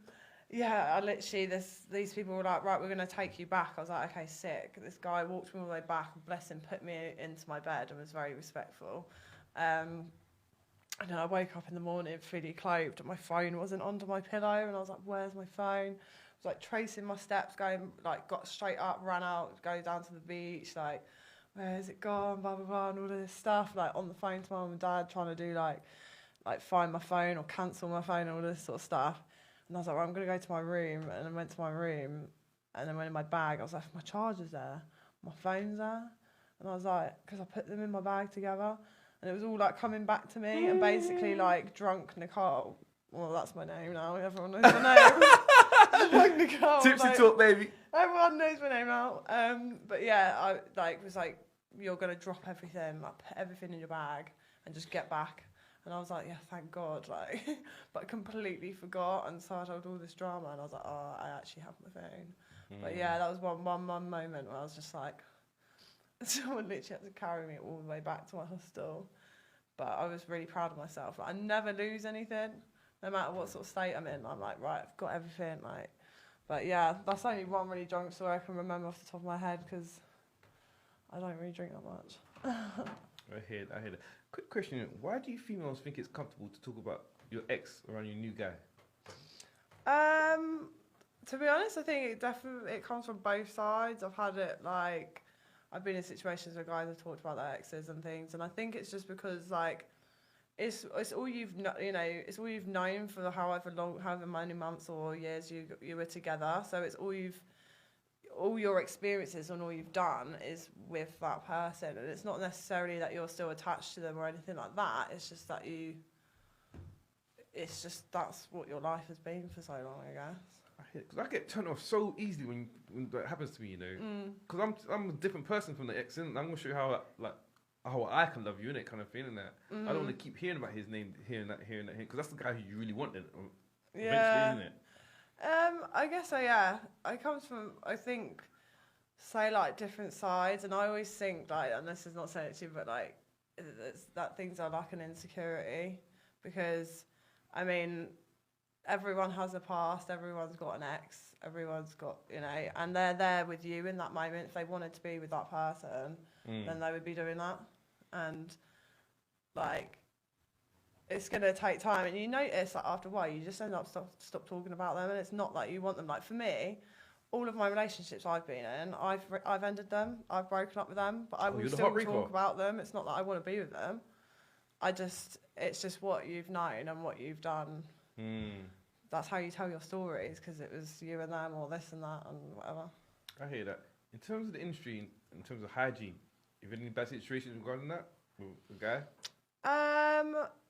yeah, I literally, these people were like, "Right, we're going to take you back." I was like, "Okay, sick." This guy walked me all the way back and bless him, put me into my bed and was very respectful. And then I woke up in the morning fully clothed and my phone wasn't under my pillow and I was like, "Where's my phone?" I was like tracing my steps, going like got straight up, ran out, go down to the beach, like, "Where's it gone?" Blah blah blah and all of this stuff, like on the phone to my mum and dad trying to do like find my phone or cancel my phone and all this sort of stuff. And I was like, "Well, I'm gonna go to my room," and I went to my room and then went in my bag. I was like, "My charger's there, my phone's there," and I was like, because I put them in my bag together. And it was all like coming back to me, and basically like drunk Nicole. Well, that's my name now. Everyone knows my name. Drunk Nicole. Tipsy like, Talk, baby. Everyone knows my name now. But yeah, I was like, "You're gonna drop everything, like put everything in your bag, and just get back." And I was like, "Yeah, thank God." Like, but I completely forgot, and so I told all this drama, and I was like, "Oh, I actually have my phone." But yeah, that was one moment where I was just like. Someone literally had to carry me all the way back to my hostel. But I was really proud of myself. Like, I never lose anything, no matter what sort of state I'm in. I'm like, right, I've got everything. Like, but yeah, that's only one really drunk story I can remember off the top of my head because I don't really drink that much. I hear that. Quick question: why do you females think it's comfortable to talk about your ex around your new guy? To be honest, I think it comes from both sides. I've had it like. I've been in situations where guys have talked about their exes and things, and I think it's just because like it's all it's all you've known for however many months or years you were together. So it's all your experiences and all you've done is with that person, and it's not necessarily that you're still attached to them or anything like that. It's just that that's what your life has been for so long, I guess. Because I get turned off so easily when that happens to me, you know. Because I'm a different person from the ex, and I'm gonna show you how I can love you, innit, kind of feeling that. I don't want to keep hearing about his name, hearing that, because that's the guy who you really wanted. Yeah. Eventually, isn't it? I guess so. Yeah, it comes from say like different sides, and I always think like, and this is not saying it to you, but like that things are like an insecurity because, I mean. Everyone has a past, everyone's got an ex, everyone's got, and they're there with you in that moment. If they wanted to be with that person, then they would be doing that. And, like, it's going to take time. And you notice that after a while, you just end up stop talking about them. And it's not like you want them. Like, for me, all of my relationships I've been in, I've ended them. I've broken up with them. But I will still talk about them. It's not that I want to be with them. It's just what you've known and what you've done. That's how you tell your stories because it was you and them or this and that and whatever. I hear that. In terms of the industry, in terms of hygiene, have you had any bad situations regarding that with a guy?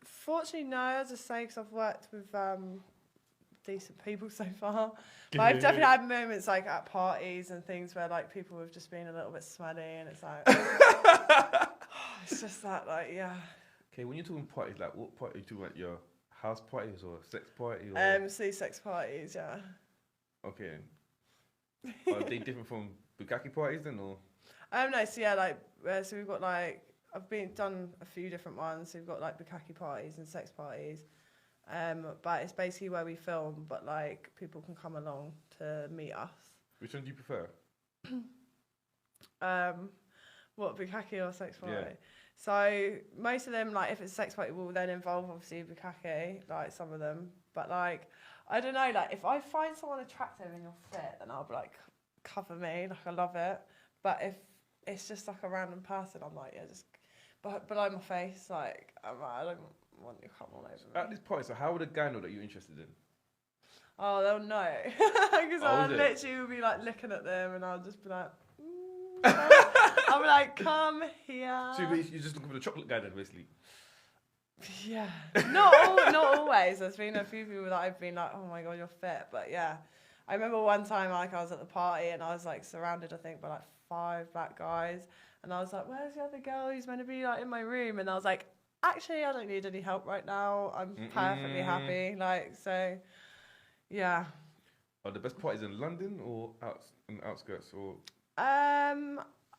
Fortunately, no. As I say, because I've worked with decent people so far. But I've definitely had moments like at parties and things where like people have just been a little bit smelly, and it's like it's just that like Okay, when you're talking parties, like what party are you talking about? Your house parties or sex party? Or... see sex parties, yeah. Okay. Are they different from bukkake parties then, or? No, so yeah, like so we've got like done a few different ones. So we've got like bukkake parties and sex parties. But it's basically where we film, but like people can come along to meet us. Which one do you prefer? What, bukkake or sex party? Yeah. So most of them, like if it's a sex party, will then involve obviously bukkake, like some of them. But like I don't know, like if I find someone attractive and you're fit, then I'll be like, cover me, like I love it. But if it's just like a random person, I'm like, yeah, just below my face, like I don't want you to come all over me. At this point, so how would a guy know that you're interested in? Oh, they'll know. Because I literally will be like looking at them and I'll just be like, I'll be like, come here. So you're just looking for the chocolate guy then, basically? Yeah. Not always. There's been a few people that I've been like, oh my God, you're fit. But yeah. I remember one time like I was at the party and I was like surrounded, I think, by like 5 black guys. And I was like, where's the other girl who's meant to be like in my room? And I was like, actually, I don't need any help right now. I'm perfectly happy. Like, so, yeah. Are the best parties in London or in the outskirts? Or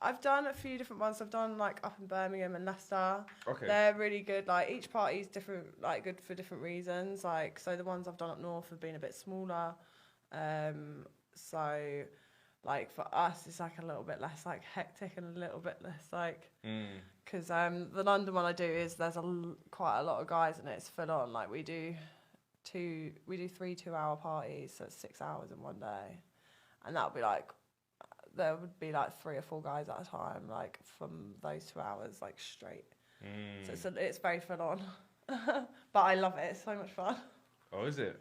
I've done a few different ones. I've done like up in Birmingham and Leicester. Okay. They're really good. Like each party is different, like good for different reasons. Like, so the ones I've done up north have been a bit smaller. So like for us, it's like a little bit less like hectic and a little bit less like, because the London one I do is there's quite a lot of guys and it's full on. Like we do 3 2-hour parties, so it's 6 hours in one day, and that would be like there would be like 3 or 4 guys at a time, like from those 2 hours, like straight. So it's very full on, but I love it. It's so much fun. Oh, is it?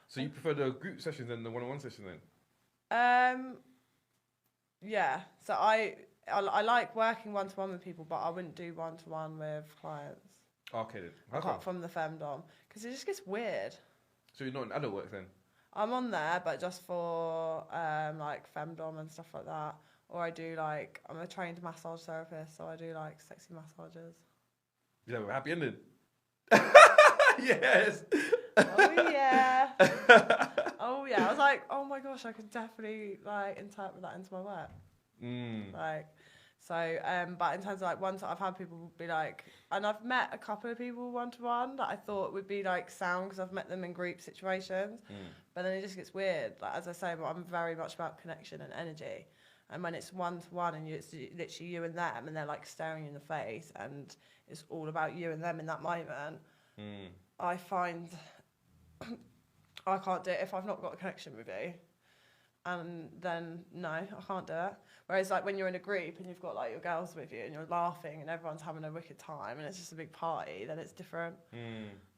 So you prefer the group sessions than the one-on-one session then? Yeah. So I like working one-to-one with people, but I wouldn't do one-to-one with clients. Okay then. Apart from the femdom, because it just gets weird. So you're not in adult work then? I'm on there, but just for like femdom and stuff like that. Or I do like, I'm a trained massage therapist, so I do like sexy massages. Is that a happy ending? Yes. Oh yeah. Oh yeah. I was like, oh my gosh, I could definitely like interpret that into my work. Like, so but in terms of like once I've had people be like, and I've met a couple of people one-to-one that I thought would be like sound because I've met them in group situations, but then it just gets weird. Like as I say, but I'm very much about connection and energy. And when it's one-to-one and it's literally you and them and they're like staring you in the face and it's all about you and them in that moment, I find I can't do it if I've not got a connection with you. And then, no, I can't do it. Whereas like when you're in a group and you've got like your girls with you and you're laughing and everyone's having a wicked time and it's just a big party, then it's different.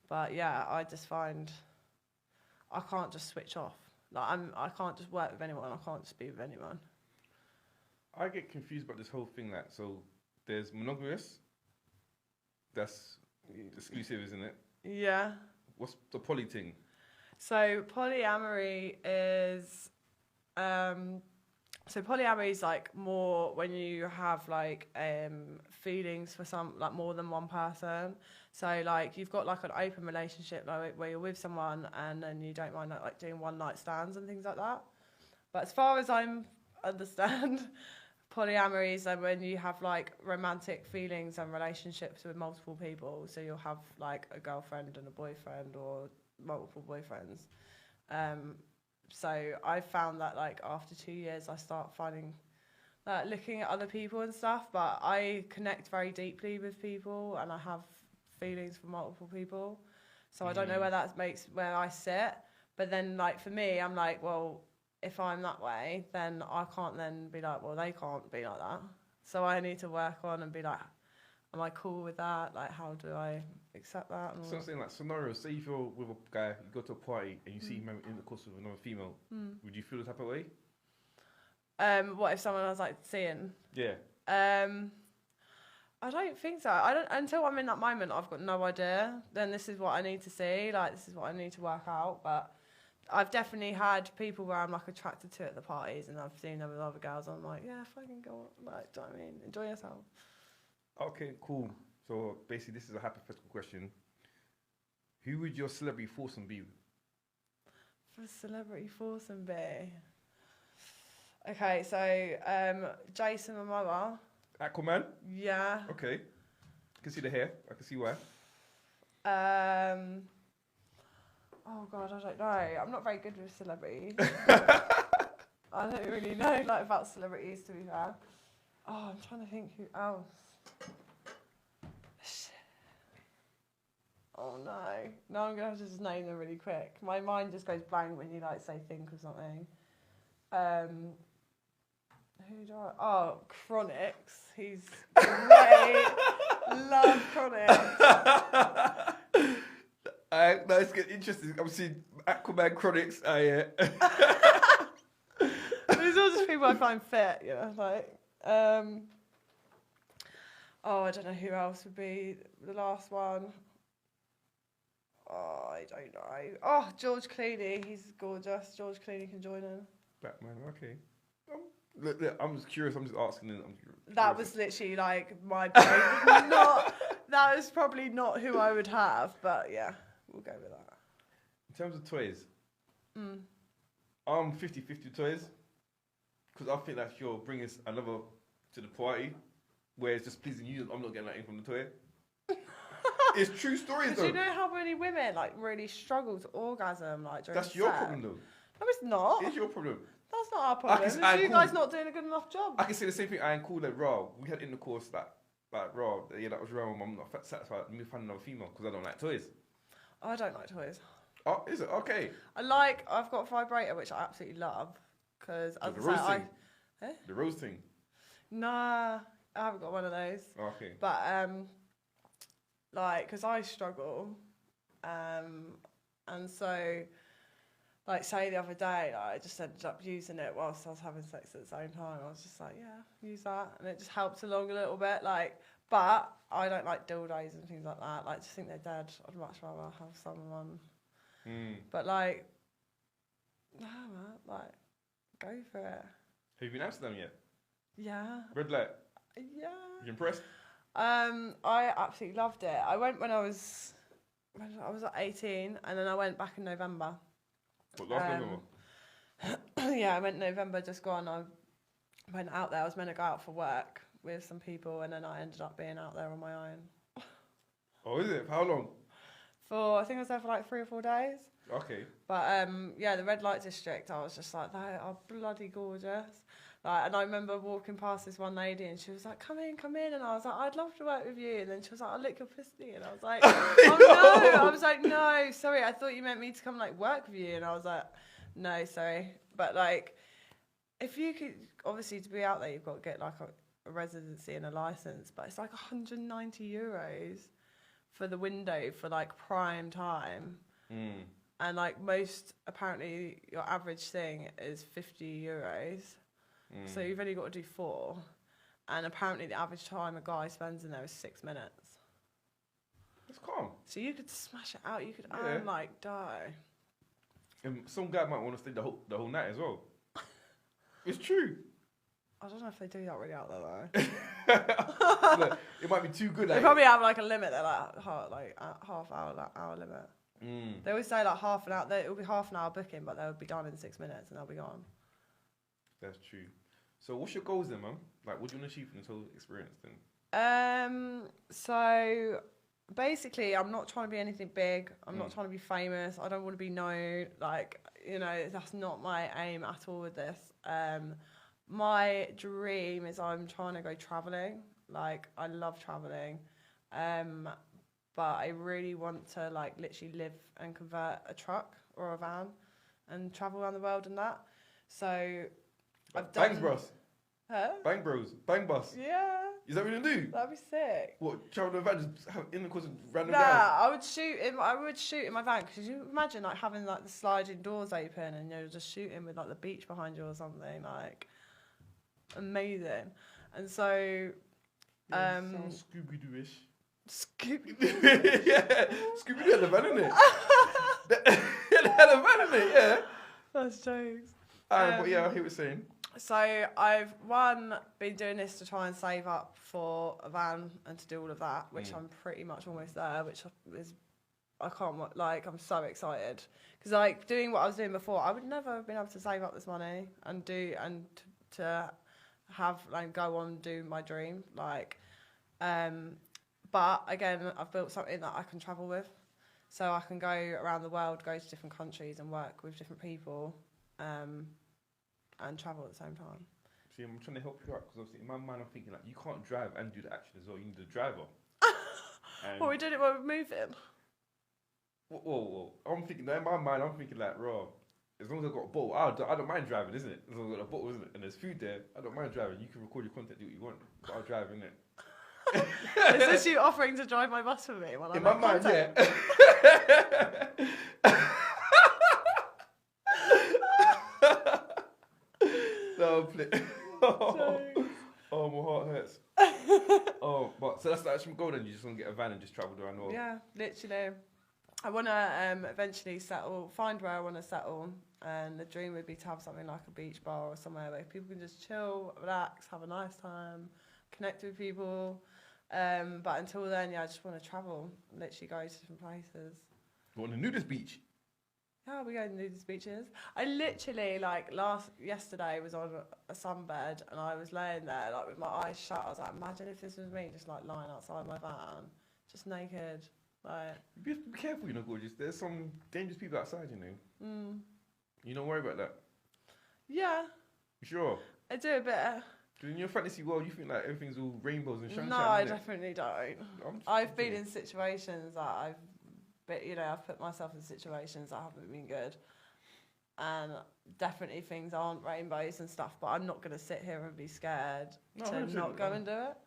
But yeah, I just find I can't just switch off. Like I can't just work with anyone. I can't just be with anyone. I get confused about this whole thing. That so there's monogamous. That's exclusive, isn't it? Yeah. What's the poly thing? So polyamory is like more when you have like feelings for some like more than one person. So like you've got like an open relationship like where you're with someone and then you don't mind like doing one night stands and things like that. But as far as I understand, polyamory is like when you have like romantic feelings and relationships with multiple people. So you'll have like a girlfriend and a boyfriend or multiple boyfriends. So I found that like after 2 years I start finding looking at other people and stuff, but I connect very deeply with people and I have feelings for multiple people. So I don't know where that makes where I sit. But then like for me, I'm like, well, if I'm that way, then I can't then be like, well, they can't be like that. So I need to work on and be like, am I cool with that? Like, how do I accept that? And so I'm saying like scenario, say if you're with a guy, you go to a party and you see him in the course with another female, would you feel the type of way? What if someone I was like seeing? Yeah. I don't think so. I don't until I'm in that moment. I've got no idea. Then this is what I need to see. Like this is what I need to work out. But I've definitely had people where I'm like attracted to at the parties, and I've seen them with other girls. I'm like, yeah, fucking go on. Like, do you know what I mean? Enjoy yourself. Okay, cool. So basically, this is a hypothetical question. Who would your celebrity foursome be? For celebrity foursome be. Okay, so Jason Momoa. Aquaman? Yeah. Okay. I can see the hair. I can see why. Oh God, I don't know. I'm not very good with celebrities. I don't really know like about celebrities, to be fair. Oh, I'm trying to think who else. Oh no. No, I'm gonna have to just name them really quick. My mind just goes blank when you like say think of something. Who do I? Oh, Chronix. He's great. Love Chronix. Now it's getting interesting. I'm seeing Aquaman Chronics. Yeah. These are just people I find fit, you know, like. Oh, I don't know who else would be the last one. Oh, I don't know. Oh, George Clooney. He's gorgeous. George Clooney can join in. Batman. Okay. Look, I'm just curious. I'm just asking. That was literally like my brain. That was probably not who I would have, but yeah, we'll go with that. In terms of toys, I'm 50-50 toys because I think that you're bringing another to the party where it's just pleasing you. I'm not getting anything from the toy. It's true stories though. Do you know how many women like really struggle to orgasm like during That's your sex? problem though. No, it's not. It's your problem. That's not our problem. It's you guys not doing a good enough job. I can say the same thing. I ain't cool like raw. We had intercourse like raw. Yeah, that was raw. I'm not satisfied with me finding another female because I don't like toys. I don't like toys. Oh, is it okay? I've got a vibrator which I absolutely love because The rose thing. The rose thing. Nah, I haven't got one of those. Okay. But like, because I struggle, and so, like, say the other day, like, I just ended up using it whilst I was having sex at the same time. I was just like, yeah, use that, and it just helped along a little bit. Like, but I don't like dildos and things like that. Like, just think they're dead. I'd much rather have someone. But like, nah, man, like, go for it. Have you been to Amsterdam yet? Yeah. Red light. Yeah. You impressed? I absolutely loved it. I went when I was at 18, and then I went back in November. What, last November? Yeah, I went in November just gone. I went out there. I was meant to go out for work with some people, and then I ended up being out there on my own. Oh, is it? For how long? I think I was there for like 3 or 4 days. Okay. But yeah, the red light district, I was just like, they are bloody gorgeous. Like, and I remember walking past this one lady, and she was like, come in, and I was like, I'd love to work with you. And then she was like, I'll lick your pussy, and I was like, oh no. I was like, no, sorry, I thought you meant me to come like work with you. And I was like, no, sorry. But like, if you could, obviously to be out there, you've got to get like a residency and a license, but it's like €190 for the window for like prime time. And like most, apparently your average thing is €50. So you've only got to do 4. And apparently the average time a guy spends in there is 6 minutes. It's calm. So you could smash it out. You could like die. And some guy might want to stay the whole night as well. It's true. I don't know if they do that really out there though. Look, it might be too good. They probably have like a limit. They're like half hour limit. They always say like half an hour. It will be half an hour booking, but they'll be done in 6 minutes and they'll be gone. That's true. So what's your goals then, man? Like, what do you want to achieve from this whole experience then? So basically, I'm not trying to be anything big. I'm not trying to be famous. I don't want to be known. Like, you know, that's not my aim at all with this. My dream is I'm trying to go traveling. Like, I love traveling. But I really want to, like, literally live and convert a truck or a van and travel around the world and that. So I've done... Bang Bros. Huh? Bang Bros. Bang Bus. Yeah. Is that what you're going to do? That'd be sick. What, travel in a van, just have intercourse with random Nah, guys? I would shoot in my van. Because you imagine, like, having, like, the sliding doors open and you're just shooting with, like, the beach behind you or something. Like, amazing. And so... sounds Scooby-Doo-ish. Scooby-Doo. Yeah, Scooby-Doo had the van, innit? had a van in it, yeah. That's jokes. But yeah, I hear what you're saying. So I've been doing this to try and save up for a van and to do all of that, which I'm pretty much almost there, which is I can't like I'm so excited because like doing what I was doing before, I would never have been able to save up this money and to have like go on and do my dream like. But again, I've built something that I can travel with, so I can go around the world, go to different countries, and work with different people. And travel at the same time. See, I'm trying to help you out because obviously in my mind I'm thinking like you can't drive and do the action as well. You need a driver. Well, we did it when we were moving. Whoa. I'm thinking in my mind I'm thinking like, raw. As long as I've got a bottle, I don't mind driving, isn't it? As long as I've got a bottle, isn't it? And there's food there, I don't mind driving. You can record your content, do what you want, but I'll drive, innit? Is this you offering to drive my bus for me? While in my mind, yeah. No, oh, my heart hurts. But so that's the actual goal then. You just want to get a van and just travel around the world. Yeah, literally. I want to eventually find where I want to settle, and the dream would be to have something like a beach bar or somewhere where people can just chill, relax, have a nice time, connect with people. But until then, yeah, I just want to travel, literally go to different places. You want to nudist beach? Yeah, we go to nudist beaches. I literally, yesterday was on a sunbed and I was laying there, like, with my eyes shut. I was like, imagine if this was me, just, like, lying outside my van, just naked, like... Be careful, you know, gorgeous. There's some dangerous people outside, you know. You don't worry about that? Yeah. You sure? I do a bit. Because in your fantasy world, you think, like, everything's all rainbows and sunshine, No, I definitely don't. I've been in situations that But, you know, I've put myself in situations that haven't been good. And definitely things aren't rainbows and stuff, but I'm not going to sit here and be scared to not go and do it.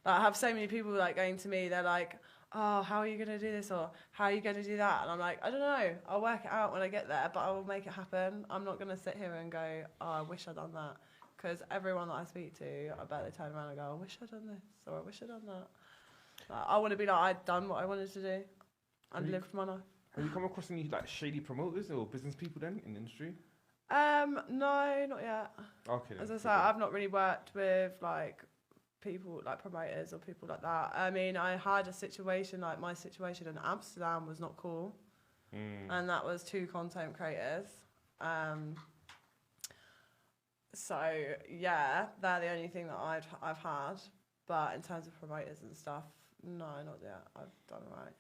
Like, I have so many people, like, going to me, they're like, oh, how are you going to do this? Or how are you going to do that? And I'm like, I don't know. I'll work it out when I get there, but I will make it happen. I'm not going to sit here and go, oh, I wish I'd done that. Because everyone that I speak to, I bet they turn around and go, I wish I'd done this, or I wish I'd done that. Like, I want to be like, I'd done what I wanted to do. And lived my life. Have you come across any like shady promoters or business people then in the industry? No, not yet. Okay. As I said, I've not really worked with like people like promoters or people like that. I mean, I had a situation like my situation in Amsterdam was not cool, and that was 2 content creators. So yeah, they're the only thing that I've had. But in terms of promoters and stuff, no, not yet. I've done all right.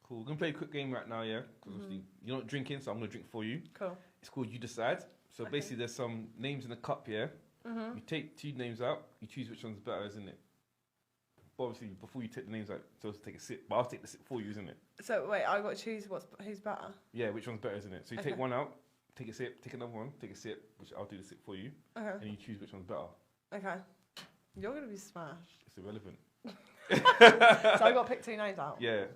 Cool. We're going to play a quick game right now, yeah? Because obviously you're not drinking, so I'm going to drink for you. Cool. It's called You Decide. So basically there's some names in the cup, yeah? You take 2 names out, you choose which one's better, isn't it? But obviously, before you take the names out, you're supposed to take a sip. But I'll take the sip for you, isn't it? So wait, I've got to choose who's better? Yeah, which one's better, isn't it? So you take one out, take a sip, take another one, take a sip, which I'll do the sip for you. Okay. And you choose which one's better. Okay. You're going to be smashed. It's irrelevant. So I've got to pick 2 names out? Yeah.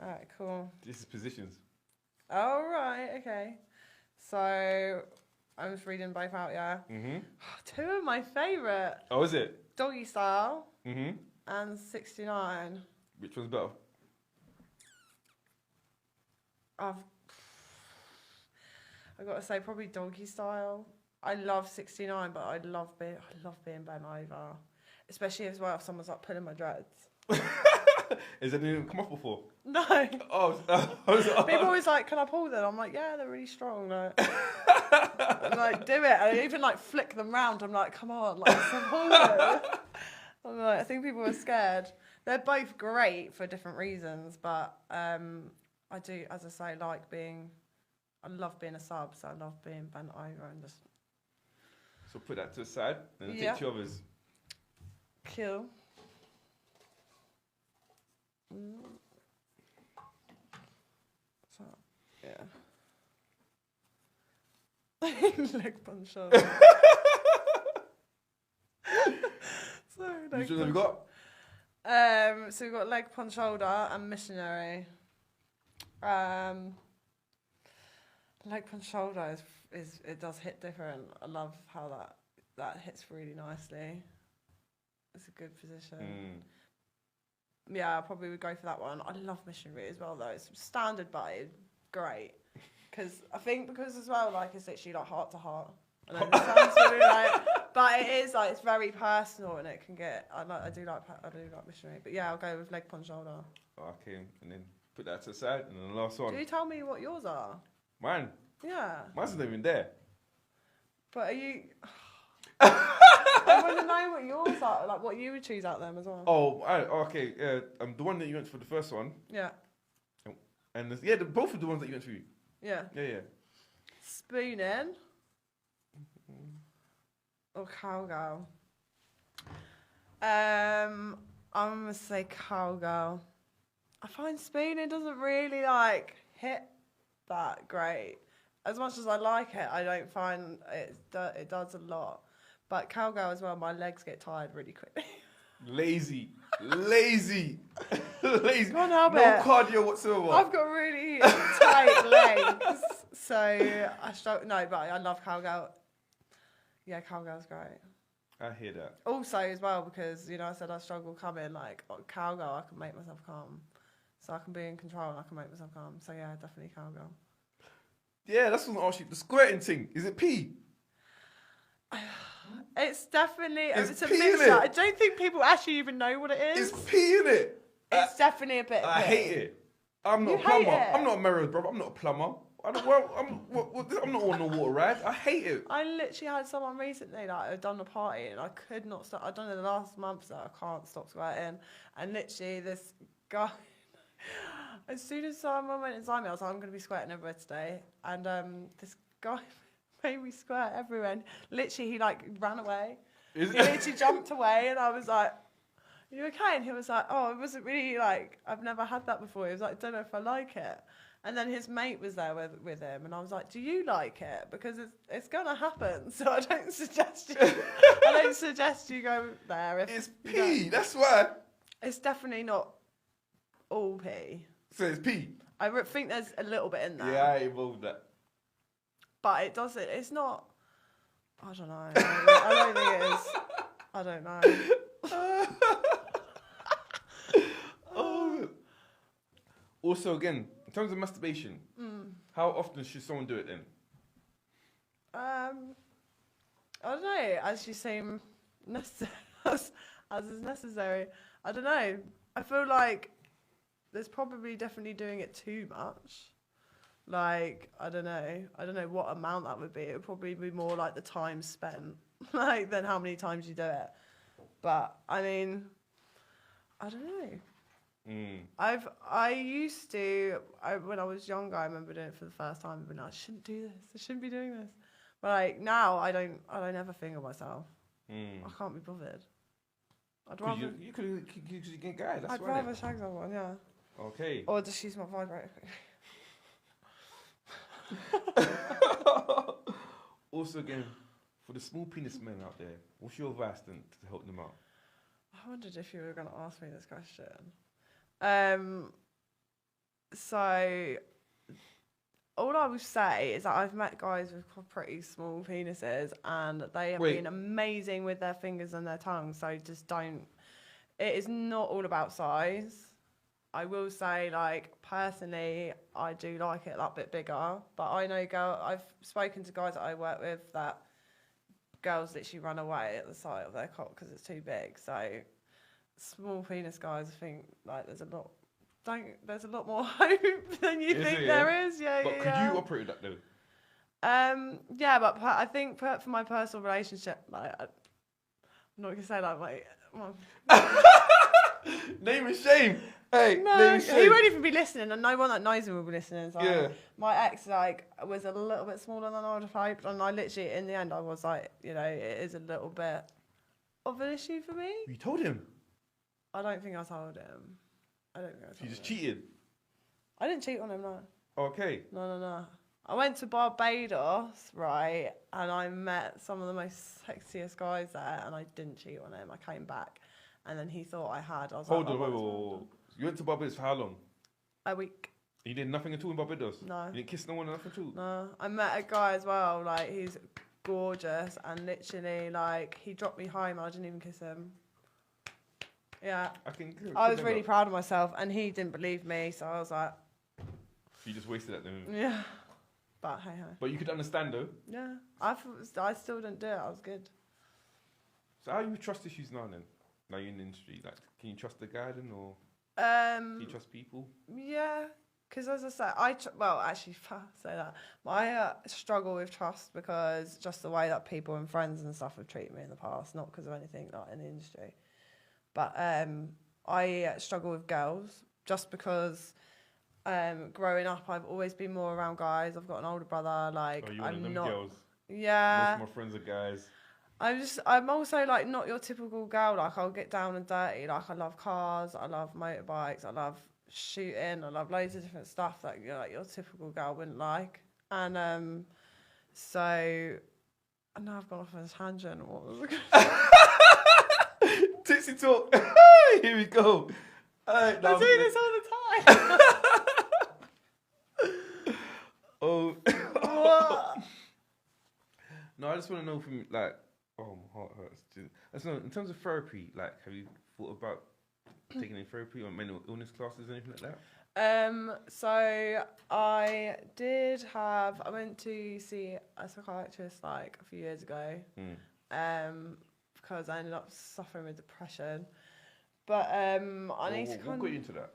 Alright, cool. This is positions. Oh, right, okay. So, I'm just reading both out, yeah? 2 of my favourite. Oh, is it? Doggy Style and 69. Which one's better? I've got to say probably Doggy Style. I love 69, but I love being bent over. Especially as well if someone's like pulling my dreads. Has that even come off before? No. People always like, can I pull them? I'm like, yeah, they're really strong. Like, I'm like, do it. And I even like flick them round. I'm like, come on, like, pull them. I'm like, I think people are scared. They're both great for different reasons, but I do, as I say, I love being a sub, so I love being bent over and just. So put that to the side, and then take 2 others. Cool. So, yeah. Leg punch shoulder. Which one have you got? So we've got leg punch shoulder and missionary. Leg punch shoulder is it does hit different. I love how that hits really nicely. It's a good position. Yeah, I probably would go for that one. I love missionary as well, though. It's standard, but it's great. Because I think as well, like, it's literally like heart to heart. I know this sounds really like, but it is like it's very personal, and it can get. I do like missionary, but yeah, I'll go with leg upon shoulder. Okay, and then put that to the side, and then the last one. Do you tell me what yours are? Mine. Yeah. Mine's not even there. But are you? I want to know what yours are, like what you would choose out of them as well. Oh, okay. The one that you went for the first one. Yeah. And both of the ones that you went for. Yeah. Yeah. Spooning. Or cowgirl. I'm gonna say cowgirl. I find spooning doesn't really like hit that great. As much as I like it, I don't find it does a lot. But cowgirl as well, my legs get tired really quickly. Lazy. Can't help no it. Cardio whatsoever. I've got really tight legs, so I struggle. No, but I love cowgirl. Yeah, cowgirl's great. I hear that. Also, as well, because I said I struggle coming. Like cowgirl, I can make myself calm, so I can be in control and I can make myself calm. So yeah, definitely cowgirl. Yeah, that's what I asked you. The squirting thing, is it pee? It's definitely it's a pee, mixture. I don't think people actually even know what it is. It's pee, innit? It's definitely a bit. I hate it. I'm not a plumber. I'm not a Melrose, bro. I'm not a plumber. I'm not on the water ride. I hate it. I literally had someone recently that had done a party and I could not stop. I'd done it the last month, so I can't stop sweating. And literally, this guy, as soon as someone went inside me, I was like, I'm going to be sweating everywhere today. And this guy made me sweat everywhere. And literally, he ran away. He literally jumped away, and I was like, "Are you okay?" And he was like, "Oh, it wasn't really I've never had that before." He was like, "I don't know if I like it." And then his mate was there with him, and I was like, "Do you like it? Because it's gonna happen. So I don't suggest you go there. It's pee. That's why. It's definitely not all pee. So it's pee. I think there's a little bit in there. Yeah, I evolved that. But it doesn't. It's not. I don't know. I don't think it is. I don't know. Oh. Also, again, in terms of masturbation, how often should someone do it then? I don't know. As you seem necessary, as is necessary. I don't know. I feel like there's probably definitely doing it too much. I don't know what amount that would be. It would probably be more like the time spent, than how many times you do it. But I mean, I don't know. I used to, when I was younger, I remember doing it for the first time, but I shouldn't do this. I shouldn't be doing this. But now I don't ever think of myself. I can't be bothered. I'd rather you could get guy. That's I'd rather shag someone, yeah. Okay. Or just use my vibrator. Also, again, for the small penis men out there, what's your advice then to help them out? I wondered if you were going to ask me this question. So all I would say is that I've met guys with pretty small penises, and they have been amazing with their fingers and their tongues. So just don't. It is not all about size. I will say, personally, I do like it that bit bigger. But I know I've spoken to guys that I work with that girls literally run away at the sight of their cock because it's too big. So small penis guys, I think there's a lot more hope than you think there is. Yeah, but could you operate that though? Yeah, but I think for my personal relationship, I'm not gonna say name and shame. Hey, no, name and shame. he won't even be listening, and no one that knows him will be listening. So yeah. My ex was a little bit smaller than I would have hoped, and I literally, in the end, I was like, it is a little bit of an issue for me. You told him? I don't think I told him. I don't think I told him. You just cheated? I didn't cheat on him, no. Okay. No. I went to Barbados, right, and I met some of the most sexiest guys there, and I didn't cheat on him. I came back, and then he thought I had. I was Hold on, wait. You went to Barbados for how long? A week. You did nothing at all in Barbados? No. You didn't kiss no one or nothing at all? No. I met a guy as well, he's gorgeous, and literally, he dropped me home, and I didn't even kiss him. Yeah. I was really proud of myself, and he didn't believe me, so I was like... You just wasted that then. Yeah. But hey ho. But you could understand though. Yeah. I still didn't do it. I was good. So how are you with trust issues now then? Now you're in the industry. Like, can you trust the guy then, or do you trust people? Yeah. Because as I said, actually, say that. I struggle with trust because just the way that people and friends and stuff have treated me in the past, not because of anything like in the industry. But I struggle with girls just because growing up, I've always been more around guys. I've got an older brother. Like, you I'm them not. Girls? Yeah. Most of my friends are guys. I'm also like not your typical girl. Like, I'll get down and dirty. Like, I love cars. I love motorbikes. I love shooting. I love loads of different stuff that like your typical girl wouldn't like. And so I know I've gone off on a tangent. What was it? Tipsy Talk. Here we go. I do this all the time. Oh. What? No, I just want to know from like, oh, my heart hurts. I just know, in terms of therapy, like, have you thought about taking any therapy or mental illness classes or anything like that? So I went to see a psychiatrist like a few years ago, because I ended up suffering with depression. But I need to what got you into that?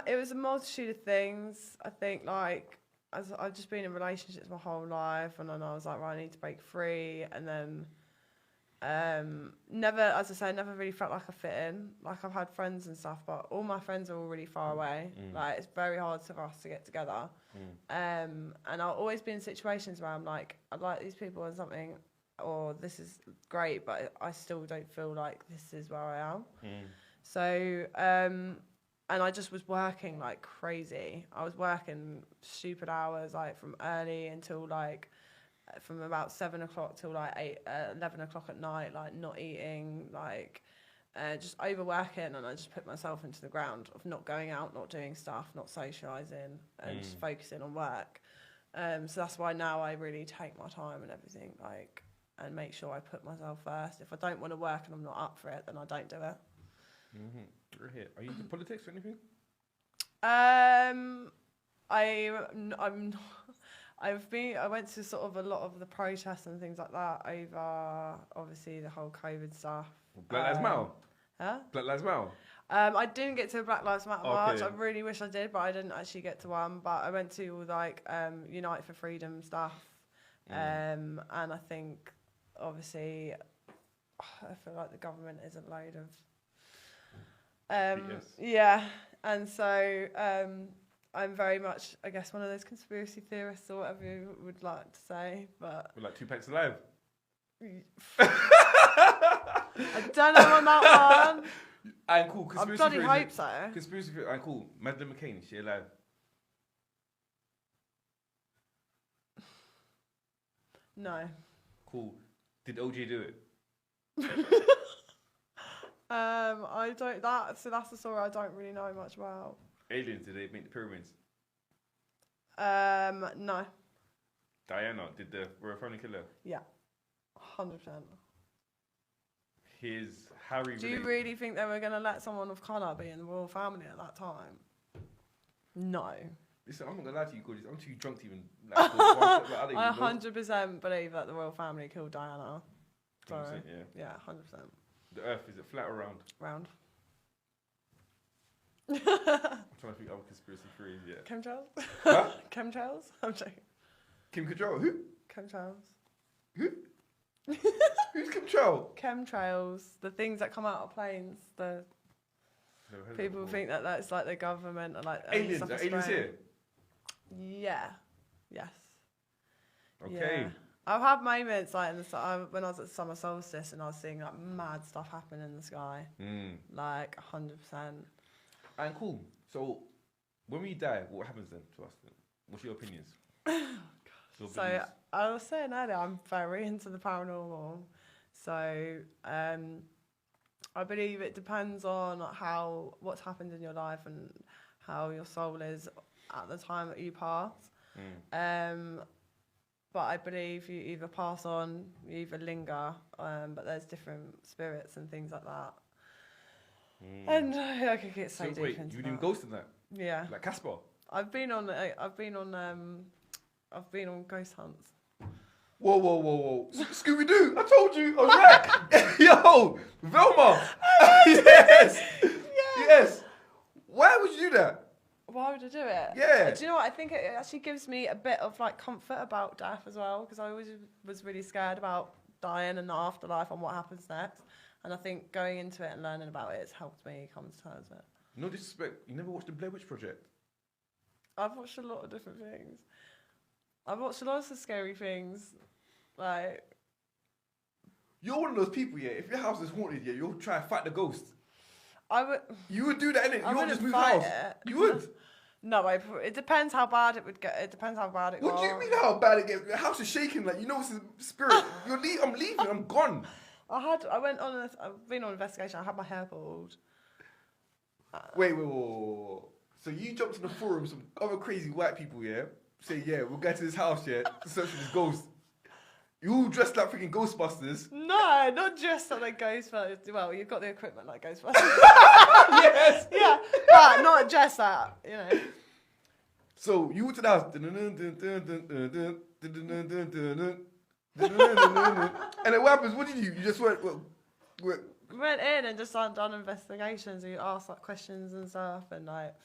It was a multitude of things. I think like as I've just been in relationships my whole life, and then I was like, right, I need to break free, and then never, as I say, never really felt like I fit in. Like, I've had friends and stuff, but all my friends are all really far away. Like, it's very hard for us to get together. And I'll always be in situations where I'm like, I like these people and something, or this is great, but I still don't feel like this is where I am. So, and I just was working like crazy. I was working stupid hours, like from early until like, from about 7 o'clock till like 11 o'clock at night, like not eating, like just overworking, and I just put myself into the ground of not going out, not doing stuff, not socialising, and just focusing on work. So that's why now I really take my time and everything, like, and make sure I put myself first. If I don't want to work and I'm not up for it, then I don't do it. You're here. Are you into politics or anything? I went to sort of a lot of the protests and things like that over obviously the whole COVID stuff. Black Lives Matter? Huh? Black Lives Matter? I didn't get to a Black Lives Matter march. Okay. I really wish I did, but I didn't actually get to one. But I went to all like Unite for Freedom stuff. And I think obviously I feel like the government is a load of yeah, and so I'm very much, I guess, one of those conspiracy theorists or whatever you would like to say, but... We're like 2 packs alive. I don't know on that one. And cool. I bloody hope so. Conspiracy theory. And cool. Madeleine McCain, is she alive? No. Cool. Did OJ do it? I don't, so that's the story I don't really know much about. Aliens, did they make the pyramids? No. Diana, did the royal family kill her? Yeah. 100%. His Harry... Do you really think they were going to let someone of colour be in the royal family at that time? No. Listen, I'm not going to lie to you, Gorgeous. I'm too drunk to even... Like, I 100% believe that the royal family killed Diana. Sorry. Yeah, 100%. The earth, is it flat or round? Round. I'm trying to think of conspiracy theories, yeah. Chemtrails? Huh? Chemtrails? I'm joking. Kim Control? Who? Chemtrails. Who? Who's Control? Chemtrails. The things that come out of planes. The people think that that's like the government and like aliens. Are aliens here? Yeah. Yes. Okay. Yeah. I've had moments like when I was at summer solstice and I was seeing like mad stuff happen in the sky. Like 100%. And cool. So when we die, what happens then to us then? What's your opinions? So I was saying earlier, I'm very into the paranormal. So I believe it depends on what's happened in your life and how your soul is at the time that you pass. But I believe you either pass on, you either linger, but there's different spirits and things like that. And I could get so deep wait, into you that. even ghosting that? Yeah. Like Casper? I've been on ghost hunts. Whoa. Scooby-Doo, I told you, I was right. Yo, Velma. Yes. Yeah. Yes. Why would you do that? Why would I do it? Yeah. Do you know what? I think it actually gives me a bit of like comfort about death as well, because I always was really scared about dying and the afterlife and what happens next. And I think going into it and learning about it has helped me come to terms with it. No disrespect, you never watched the Blair Witch Project? I've watched a lot of different things. I've watched lots of scary things. Like, You're one of those people, yeah, if your house is haunted, yeah, you'll try to fight the ghost. I would. You would do that, innit? I You won't wouldn't just move fight house. it. You would. No, it depends how bad it would get. It depends how bad it What goes. do you mean how bad it gets? Your house is shaking, like, you know it's a spirit. I'm leaving, I'm gone. I've been on an investigation. I had my hair pulled. Wait. So you jumped in the forum, some other crazy white people, yeah? Say, yeah, we'll get to this house, yeah, to search for this ghost. You all dressed like freaking Ghostbusters. No, not just like Ghostbusters. Well, you've got the equipment like Ghostbusters. Yes. Yeah, but not just that, you know. So you went to the house. And then what happens? What did you? You just went. We went in and just done investigations. We asked like questions and stuff, and like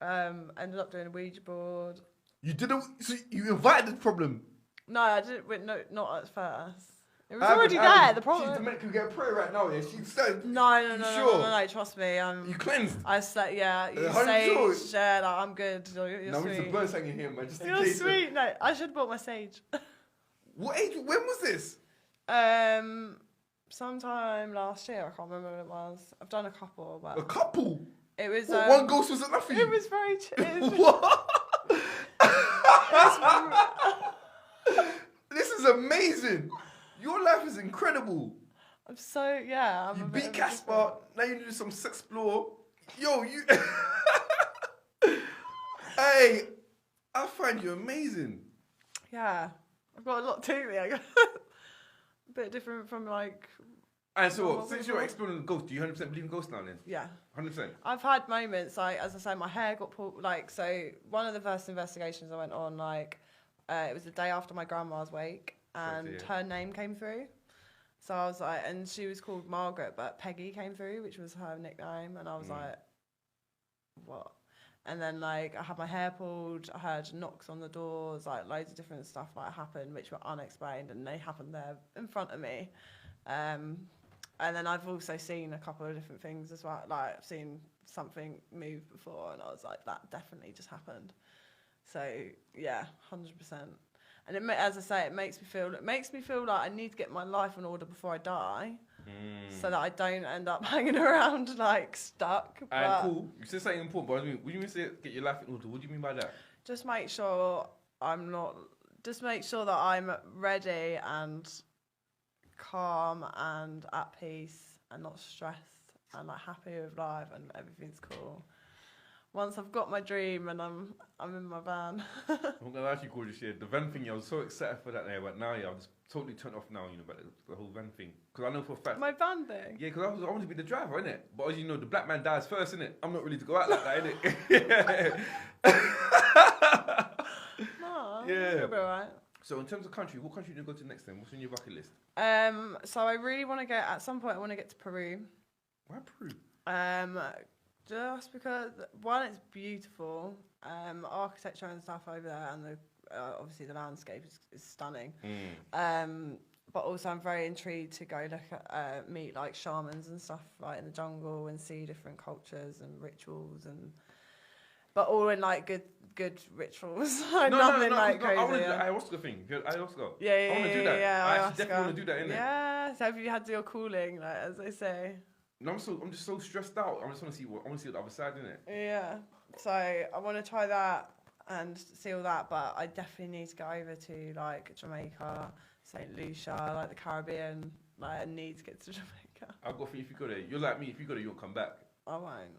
ended up doing a Ouija board. You didn't. So you invited the problem. No, I didn't. No, not at first. It was already there. The problem. She's Dominican get prayer right now. Yeah, she's started. No. Trust me. You cleansed. I slept. Yeah, you 100 sage. sure. Yeah, like, I'm good. You're Now we need sweet. to burn something in here, man. Just in You're case. sweet. No, I should have bought my sage. What age? When was this? Sometime last year. I can't remember when it was. I've done a couple, but A couple. it was. What, one ghost was enough for you. It was very. What? This is amazing. Your life is incredible. I'm so yeah. You beat Casper. Now you do some sexplore. Yo, you. Hey, I find you amazing. Yeah, I've got a lot to me. I got a bit different from like. And so, what, since you're exploring the ghost, do you 100% believe in ghosts now then? Yeah. 100%. I've had moments like, as I say, my hair got pulled. Like, so one of the first investigations I went on, like, it was the day after my grandma's wake, and her name came through. So I was like, and she was called Margaret, but Peggy came through, which was her nickname, and I was like, what? And then like I had my hair pulled, I heard knocks on the doors, like loads of different stuff like happened, which were unexplained, and they happened there in front of me. And then I've also seen a couple of different things as well. Like I've seen something move before, and I was like, that definitely just happened. So yeah, 100%. And it, as I say, it makes me feel like I need to get my life in order before I die, so that I don't end up hanging around like stuck. Cool. You said something important, but what do you mean say get your life in order? What do you mean by that? Just make sure that I'm ready and calm and at peace and not stressed and like happy with life and everything's cool. Once I've got my dream and I'm in my van. I'm gonna actually call this year the van thing. I was so excited for that there, but now I'm just totally turned off now. You know about the whole van thing, because I know for a fact. My van thing. Yeah, because I want to be the driver, innit? But as you know, the black man dies first, innit? I'm not ready to go out like that, innit? No, Yeah. you'll be alright. So in terms of country, what country do you go to next then? What's on your bucket list? So I really want to get, at some point I want to get to Peru. Why Peru? Just because, one, it's beautiful, architecture and stuff over there, and the obviously the landscape is stunning. But also I'm very intrigued to go look at meet like shamans and stuff like in the jungle and see different cultures and rituals, but all in like good rituals. Nothing like crazy. I want to do the ayahuasca thing. Ayahuasca. Yeah, I want to do that. Yeah, I actually definitely want to do that, innit? Yeah. So have you had your cooling, like as they say? No, I'm just so stressed out. I just want to see the other side, innit? Yeah. So I want to try that and see all that, but I definitely need to go over to like Jamaica, St. Lucia, like the Caribbean. Like I need to get to Jamaica. I've got for you if you go there. You're like me. If you go there, you'll come back. I won't.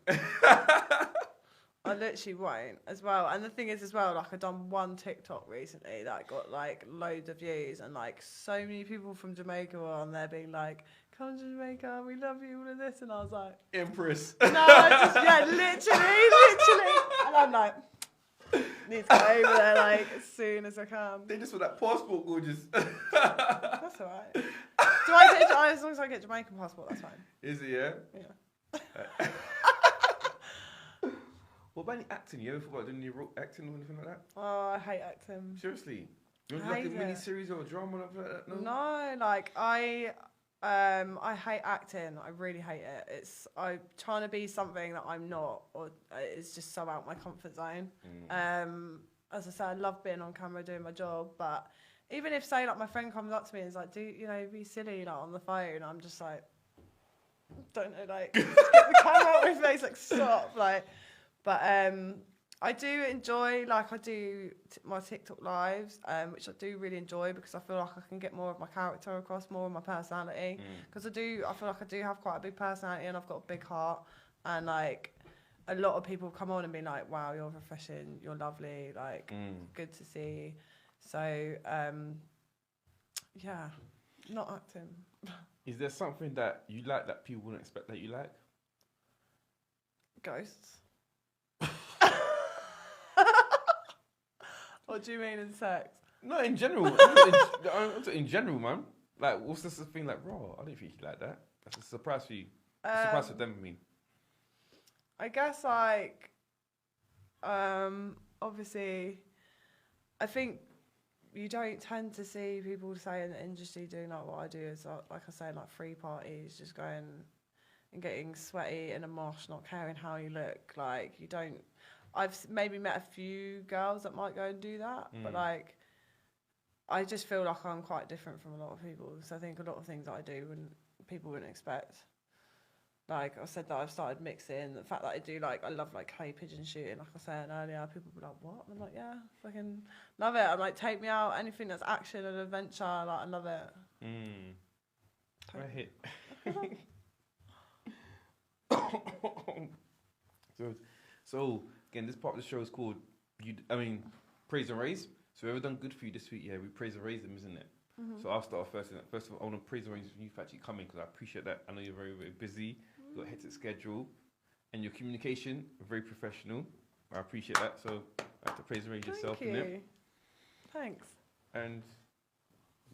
I literally won't as well. And the thing is as well, like I've done one TikTok recently that got like loads of views, and like so many people from Jamaica were on there being like, come to Jamaica, we love you, all of this. And I was like, Empress. no, literally. And I'm like, need to go over there like as soon as I can. They just want that passport, gorgeous. That's all right. As long as I get Jamaican passport, that's fine. Is it, yeah? Yeah. What about any acting? You ever thought about doing any acting or anything like that? Oh, I hate acting. Seriously? You want to do like a mini-series or a drama or anything like that? No, like I hate acting. I really hate it. I'm trying to be something that I'm not, or it's just so out my comfort zone. As I said, I love being on camera doing my job, but even if, say, like my friend comes up to me and is like, be silly, like on the phone, I'm just like, don't know, like, get the camera out of my face, like, stop, like. But I do enjoy, like, I do my TikTok lives, which I do really enjoy because I feel like I can get more of my character across, more of my personality. Because I feel like I do have quite a big personality and I've got a big heart. And, like, a lot of people come on and be like, wow, you're refreshing, you're lovely, like, good to see. So, yeah, not acting. Is there something that you like that people wouldn't expect that you like? Ghosts. What do you mean in sex? No, in general. in general, man. Like, what's this thing like, raw? I don't think you like that. That's a surprise for you. Surprise for them, I mean. I guess, like, obviously, I think you don't tend to see people say in the industry doing like what I do is, like I say, like free parties, just going and getting sweaty in a mosh, not caring how you look. Like, you don't. I've maybe met a few girls that might go and do that, but like, I just feel like I'm quite different from a lot of people. So I think a lot of things that I do people wouldn't expect. Like I said, that I've started mixing. The fact that I do, like, I love like clay pigeon shooting, like I was saying earlier. People be like, "What?" And I'm like, "Yeah, fucking love it." I'm like, take me out, anything that's action and adventure. Like, I love it. I hit. So again, this part of the show is called Praise and Raise. So whoever done good for you this week, yeah, we praise and raise them, isn't it? So I'll start off first. First of all, I want to praise and raise you for actually coming because I appreciate that. I know you're very, very busy. You've got a hectic schedule, and your communication very professional. I appreciate that. So I have to praise and raise yourself. Thank you. Thanks. And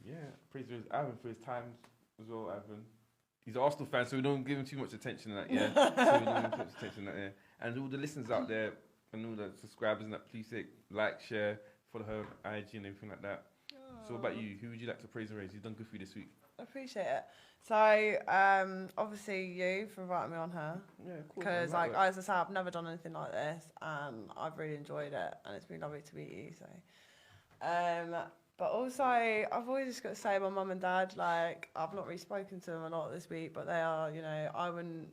yeah, praise and raise Ivan for his time as well. Ivan, he's an Arsenal fan, so we don't give him too much attention. That yeah, so we don't give him too much attention. That yeah, and all the listeners out there and all the subscribers and that, please like, share, follow her IG and everything like that. So what about you? Who would you like to praise and raise? You've done good for you this week. I appreciate it. So, obviously you for inviting me on her. Yeah, of course. Because, like, as I say, I've never done anything like this, and I've really enjoyed it, and it's been lovely to meet you. So, but also, I've always just got to say, my mum and dad, like, I've not really spoken to them a lot this week, but they are, you know, I wouldn't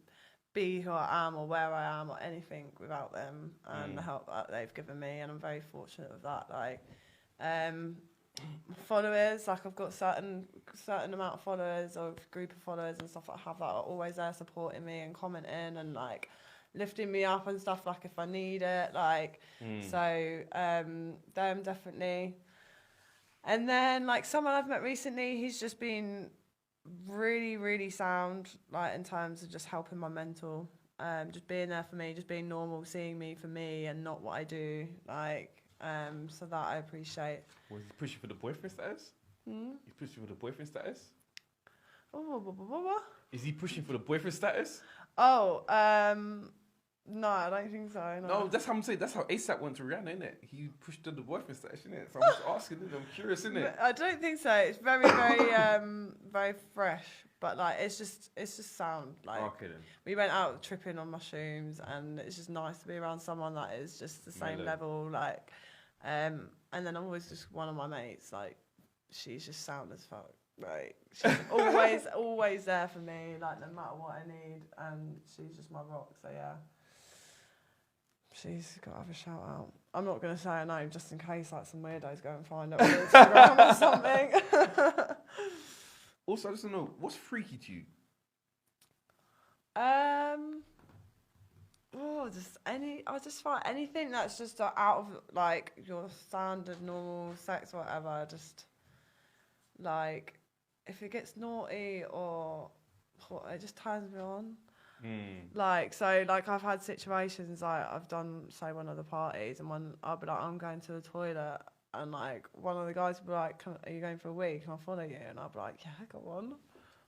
be who I am or where I am or anything without them and the help that they've given me, and I'm very fortunate with that. Like, followers, like, I've got certain amount of followers or group of followers and stuff that I have that are always there supporting me and commenting and like lifting me up and stuff, like if I need it, like so them definitely. And then like someone I've met recently, he's just been really, really sound, like in terms of just helping my mental, just being there for me, just being normal, seeing me for me and not what I do, like. So that I appreciate. Was he pushing for the boyfriend status? He's pushing for the boyfriend status? What? Is he pushing for the boyfriend status? Oh, no, I don't think so. No, that's how I'm saying. That's how ASAP went to Rihanna, innit? He pushed to the boyfriend status, innit? So I'm just asking, innit? I'm curious, innit? I don't think so. It's very, very, very fresh. But like, it's just sound. Like, okay then. We went out tripping on mushrooms, and it's just nice to be around someone that is just the same level. Like, and then always just one of my mates. Like, she's just sound as fuck. Like, she's always there for me. Like, no matter what I need, and she's just my rock. So yeah. She's got to have a shout out. I'm not going to say her name just in case like some weirdos go and find it on Instagram or something. Also, I just don't know, what's freaky to you? I just find anything that's just out of like your standard normal sex or whatever. Just like if it gets naughty or it just turns me on. Mm. Like, so, like, I've had situations, like, I've done, say, one of the parties, and when I'll be like, I'm going to the toilet, and, like, one of the guys will be like, are you going for a wee? Can I follow you? And I'll be like, yeah, go on.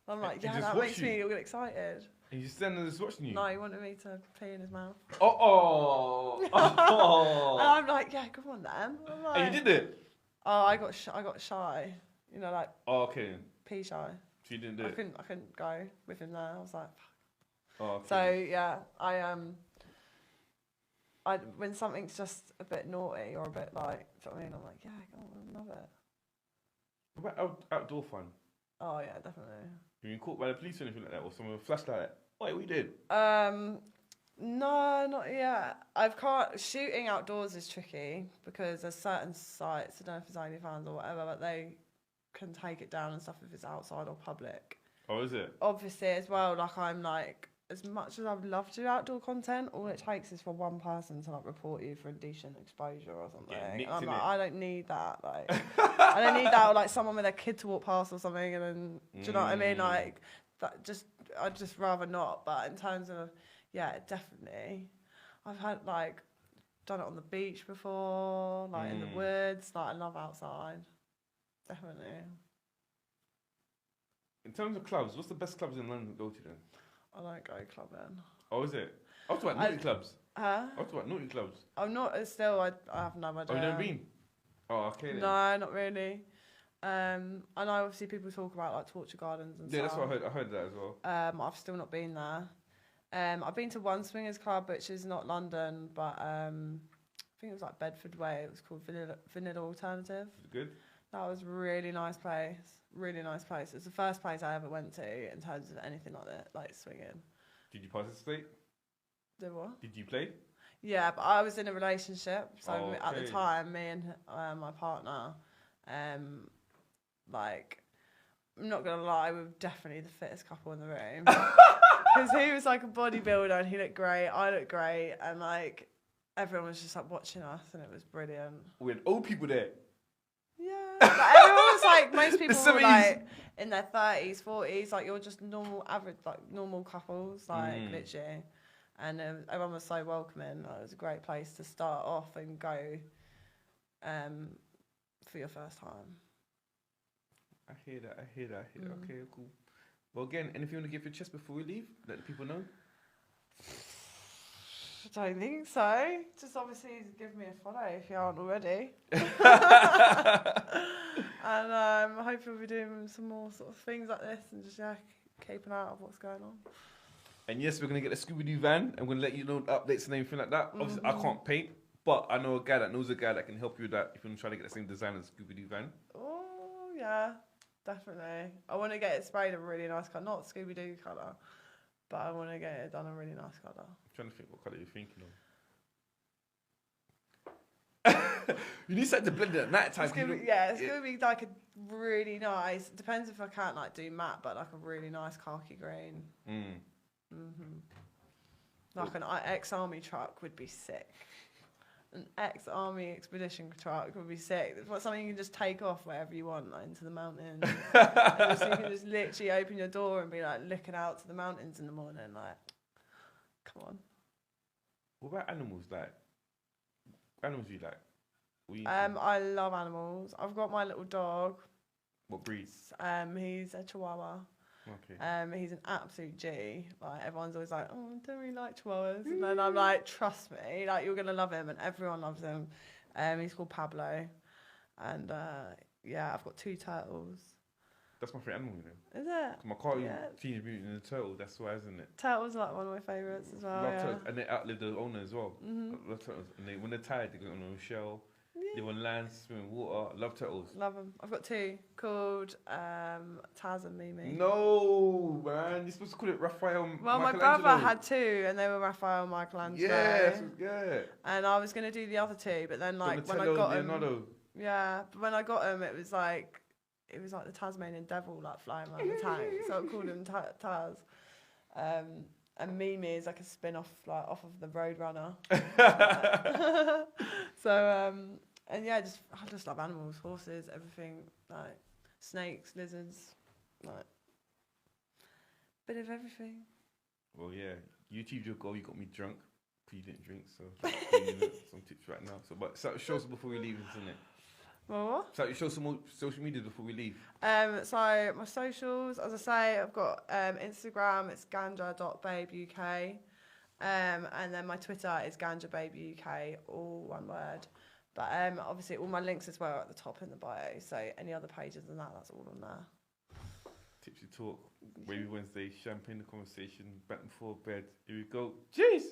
I'm like, yeah, that makes me all excited. And you stand there just watching you? No, he wanted me to pee in his mouth. Oh. And I'm like, yeah, come on then. Like, and you did it? Oh, I got shy. You know, like, Oh, okay. pee shy. So you didn't do I it? couldn't go with him there. I was like, fuck. Oh, okay. So, yeah, when something's just a bit naughty or a bit like, do you know what I mean? I'm like, yeah, go on, I love it. What about outdoor fun? Oh, yeah, definitely. Have you been caught by the police or anything like that? Or someone with a flashlight? Wait, we did? No, not yet. Shooting outdoors is tricky because there's certain sites, I don't know if it's OnlyFans or whatever, but they can take it down and stuff if it's outside or public. Oh, is it? Obviously, as well, like, I'm like, as much as I'd love to do outdoor content, all it takes is for one person to, like, report you for indecent exposure or something. Yeah, and I'm like, it. I don't need that. Like, I don't need that, or like someone with their kid to walk past or something. And then, do you know what I mean? Like, that I'd just rather not. But in terms of, yeah, definitely, I've had like done it on the beach before, like in the woods. Like, I love outside, definitely. In terms of clubs, what's the best clubs in London to go to then? I don't go clubbing. Oh, is it? I was talking about naughty clubs. Huh? I was talking about naughty clubs. I'm not, still, I have no idea. Oh, you never been? Oh, okay then. No, not really. I know obviously people talk about like torture gardens and Yeah, stuff. that's what I heard. I heard that as well. I've still not been there. I've been to one swingers club, which is not London, but I think it was like Bedford Way. It was called Vanilla Alternative. Was it good? That was a really nice place. Really nice place. It's the first place I ever went to in terms of anything like that, like swinging. Did you participate? Did what? Did you play? Yeah, but I was in a relationship, so at the Okay. time, me and my partner, like, I'm not gonna lie, we were definitely the fittest couple in the room. Because he was like a bodybuilder and he looked great, I looked great, and like everyone was just like watching us, and it was brilliant. We had old people there. Yeah, but everyone was like, most people The were 70s. like in their 30s, 40s, like you're just normal, average, like normal couples, like literally. And everyone was so welcoming. Like, it was a great place to start off and go for your first time. I hear that. Okay, cool. Well, again, anything you want to give your chest before we leave? Let the people know. I don't think so. Just obviously give me a follow if you aren't already. And hopefully we'll be doing some more sort of things like this and just keeping out of what's going on. And yes, we're going to get the Scooby-Doo van. I'm going to let you know the updates and everything like that. Obviously, I can't paint, but I know a guy that knows a guy that can help you with that if you're trying to get the same design as Scooby-Doo van. Oh, yeah, definitely. I want to get it sprayed a really nice colour. Not Scooby-Doo colour, but I want to get it done a really nice colour. I'm trying to think what colour you're thinking of. You need something to blend it at night time. It's gonna be like a really nice. Depends if I can't like do matte, but like a really nice khaki green. Like an ex-army truck would be sick. An ex-army expedition truck would be sick. It's something you can just take off wherever you want, like into the mountains. And so you can just literally open your door and be like looking out to the mountains in the morning. Like, come on. What about animals? Like, animals you like? I love animals. I've got my little dog. What breed? He's a Chihuahua. Okay. He's an absolute G. Like, everyone's always like, oh, I don't really like Chihuahuas. And then I'm like, trust me, like, you're gonna love him, and everyone loves him. He's called Pablo, and yeah, I've got 2 turtles. That's my favourite animal, you know. Is it? My cartoon, Teenage Mutant Ninja Turtles. That's why, isn't it? Turtles are like one of my favourites as well. Love Yeah. turtles, and they outlive the owner as well. I love turtles, and when they're tired, they go on a shell. Live on land, swim in water. Love turtles. Love them. I've got 2 called Taz and Mimi. No, man. You're supposed to call it Raphael. Well, my brother had 2, and they were Raphael and Michelangelo. Yeah. And I was gonna do the other 2, but then like when I got them, but when I got them, it was like the Tasmanian devil like flying around the tank, so I called him Taz. And Mimi is like a spin-off like off of the Roadrunner. So and yeah, I just love animals, horses, everything, like snakes, lizards, like Bit of everything. Well, yeah, you achieved your goal. You got me drunk. You didn't drink, so you know, some tips right now. So, but show us before we leave, isn't it? Well, So, show some more social media before we leave. so my socials, as I say, I've got Instagram. It's ganja.babeuk. And then my Twitter is ganjababeuk, all one word. But obviously all my links as well are at the top in the bio. So any other pages than that, that's all on there. Tipsy Talk, Wavy Wednesday, champagne the conversation, back before bed. Here we go. Cheers!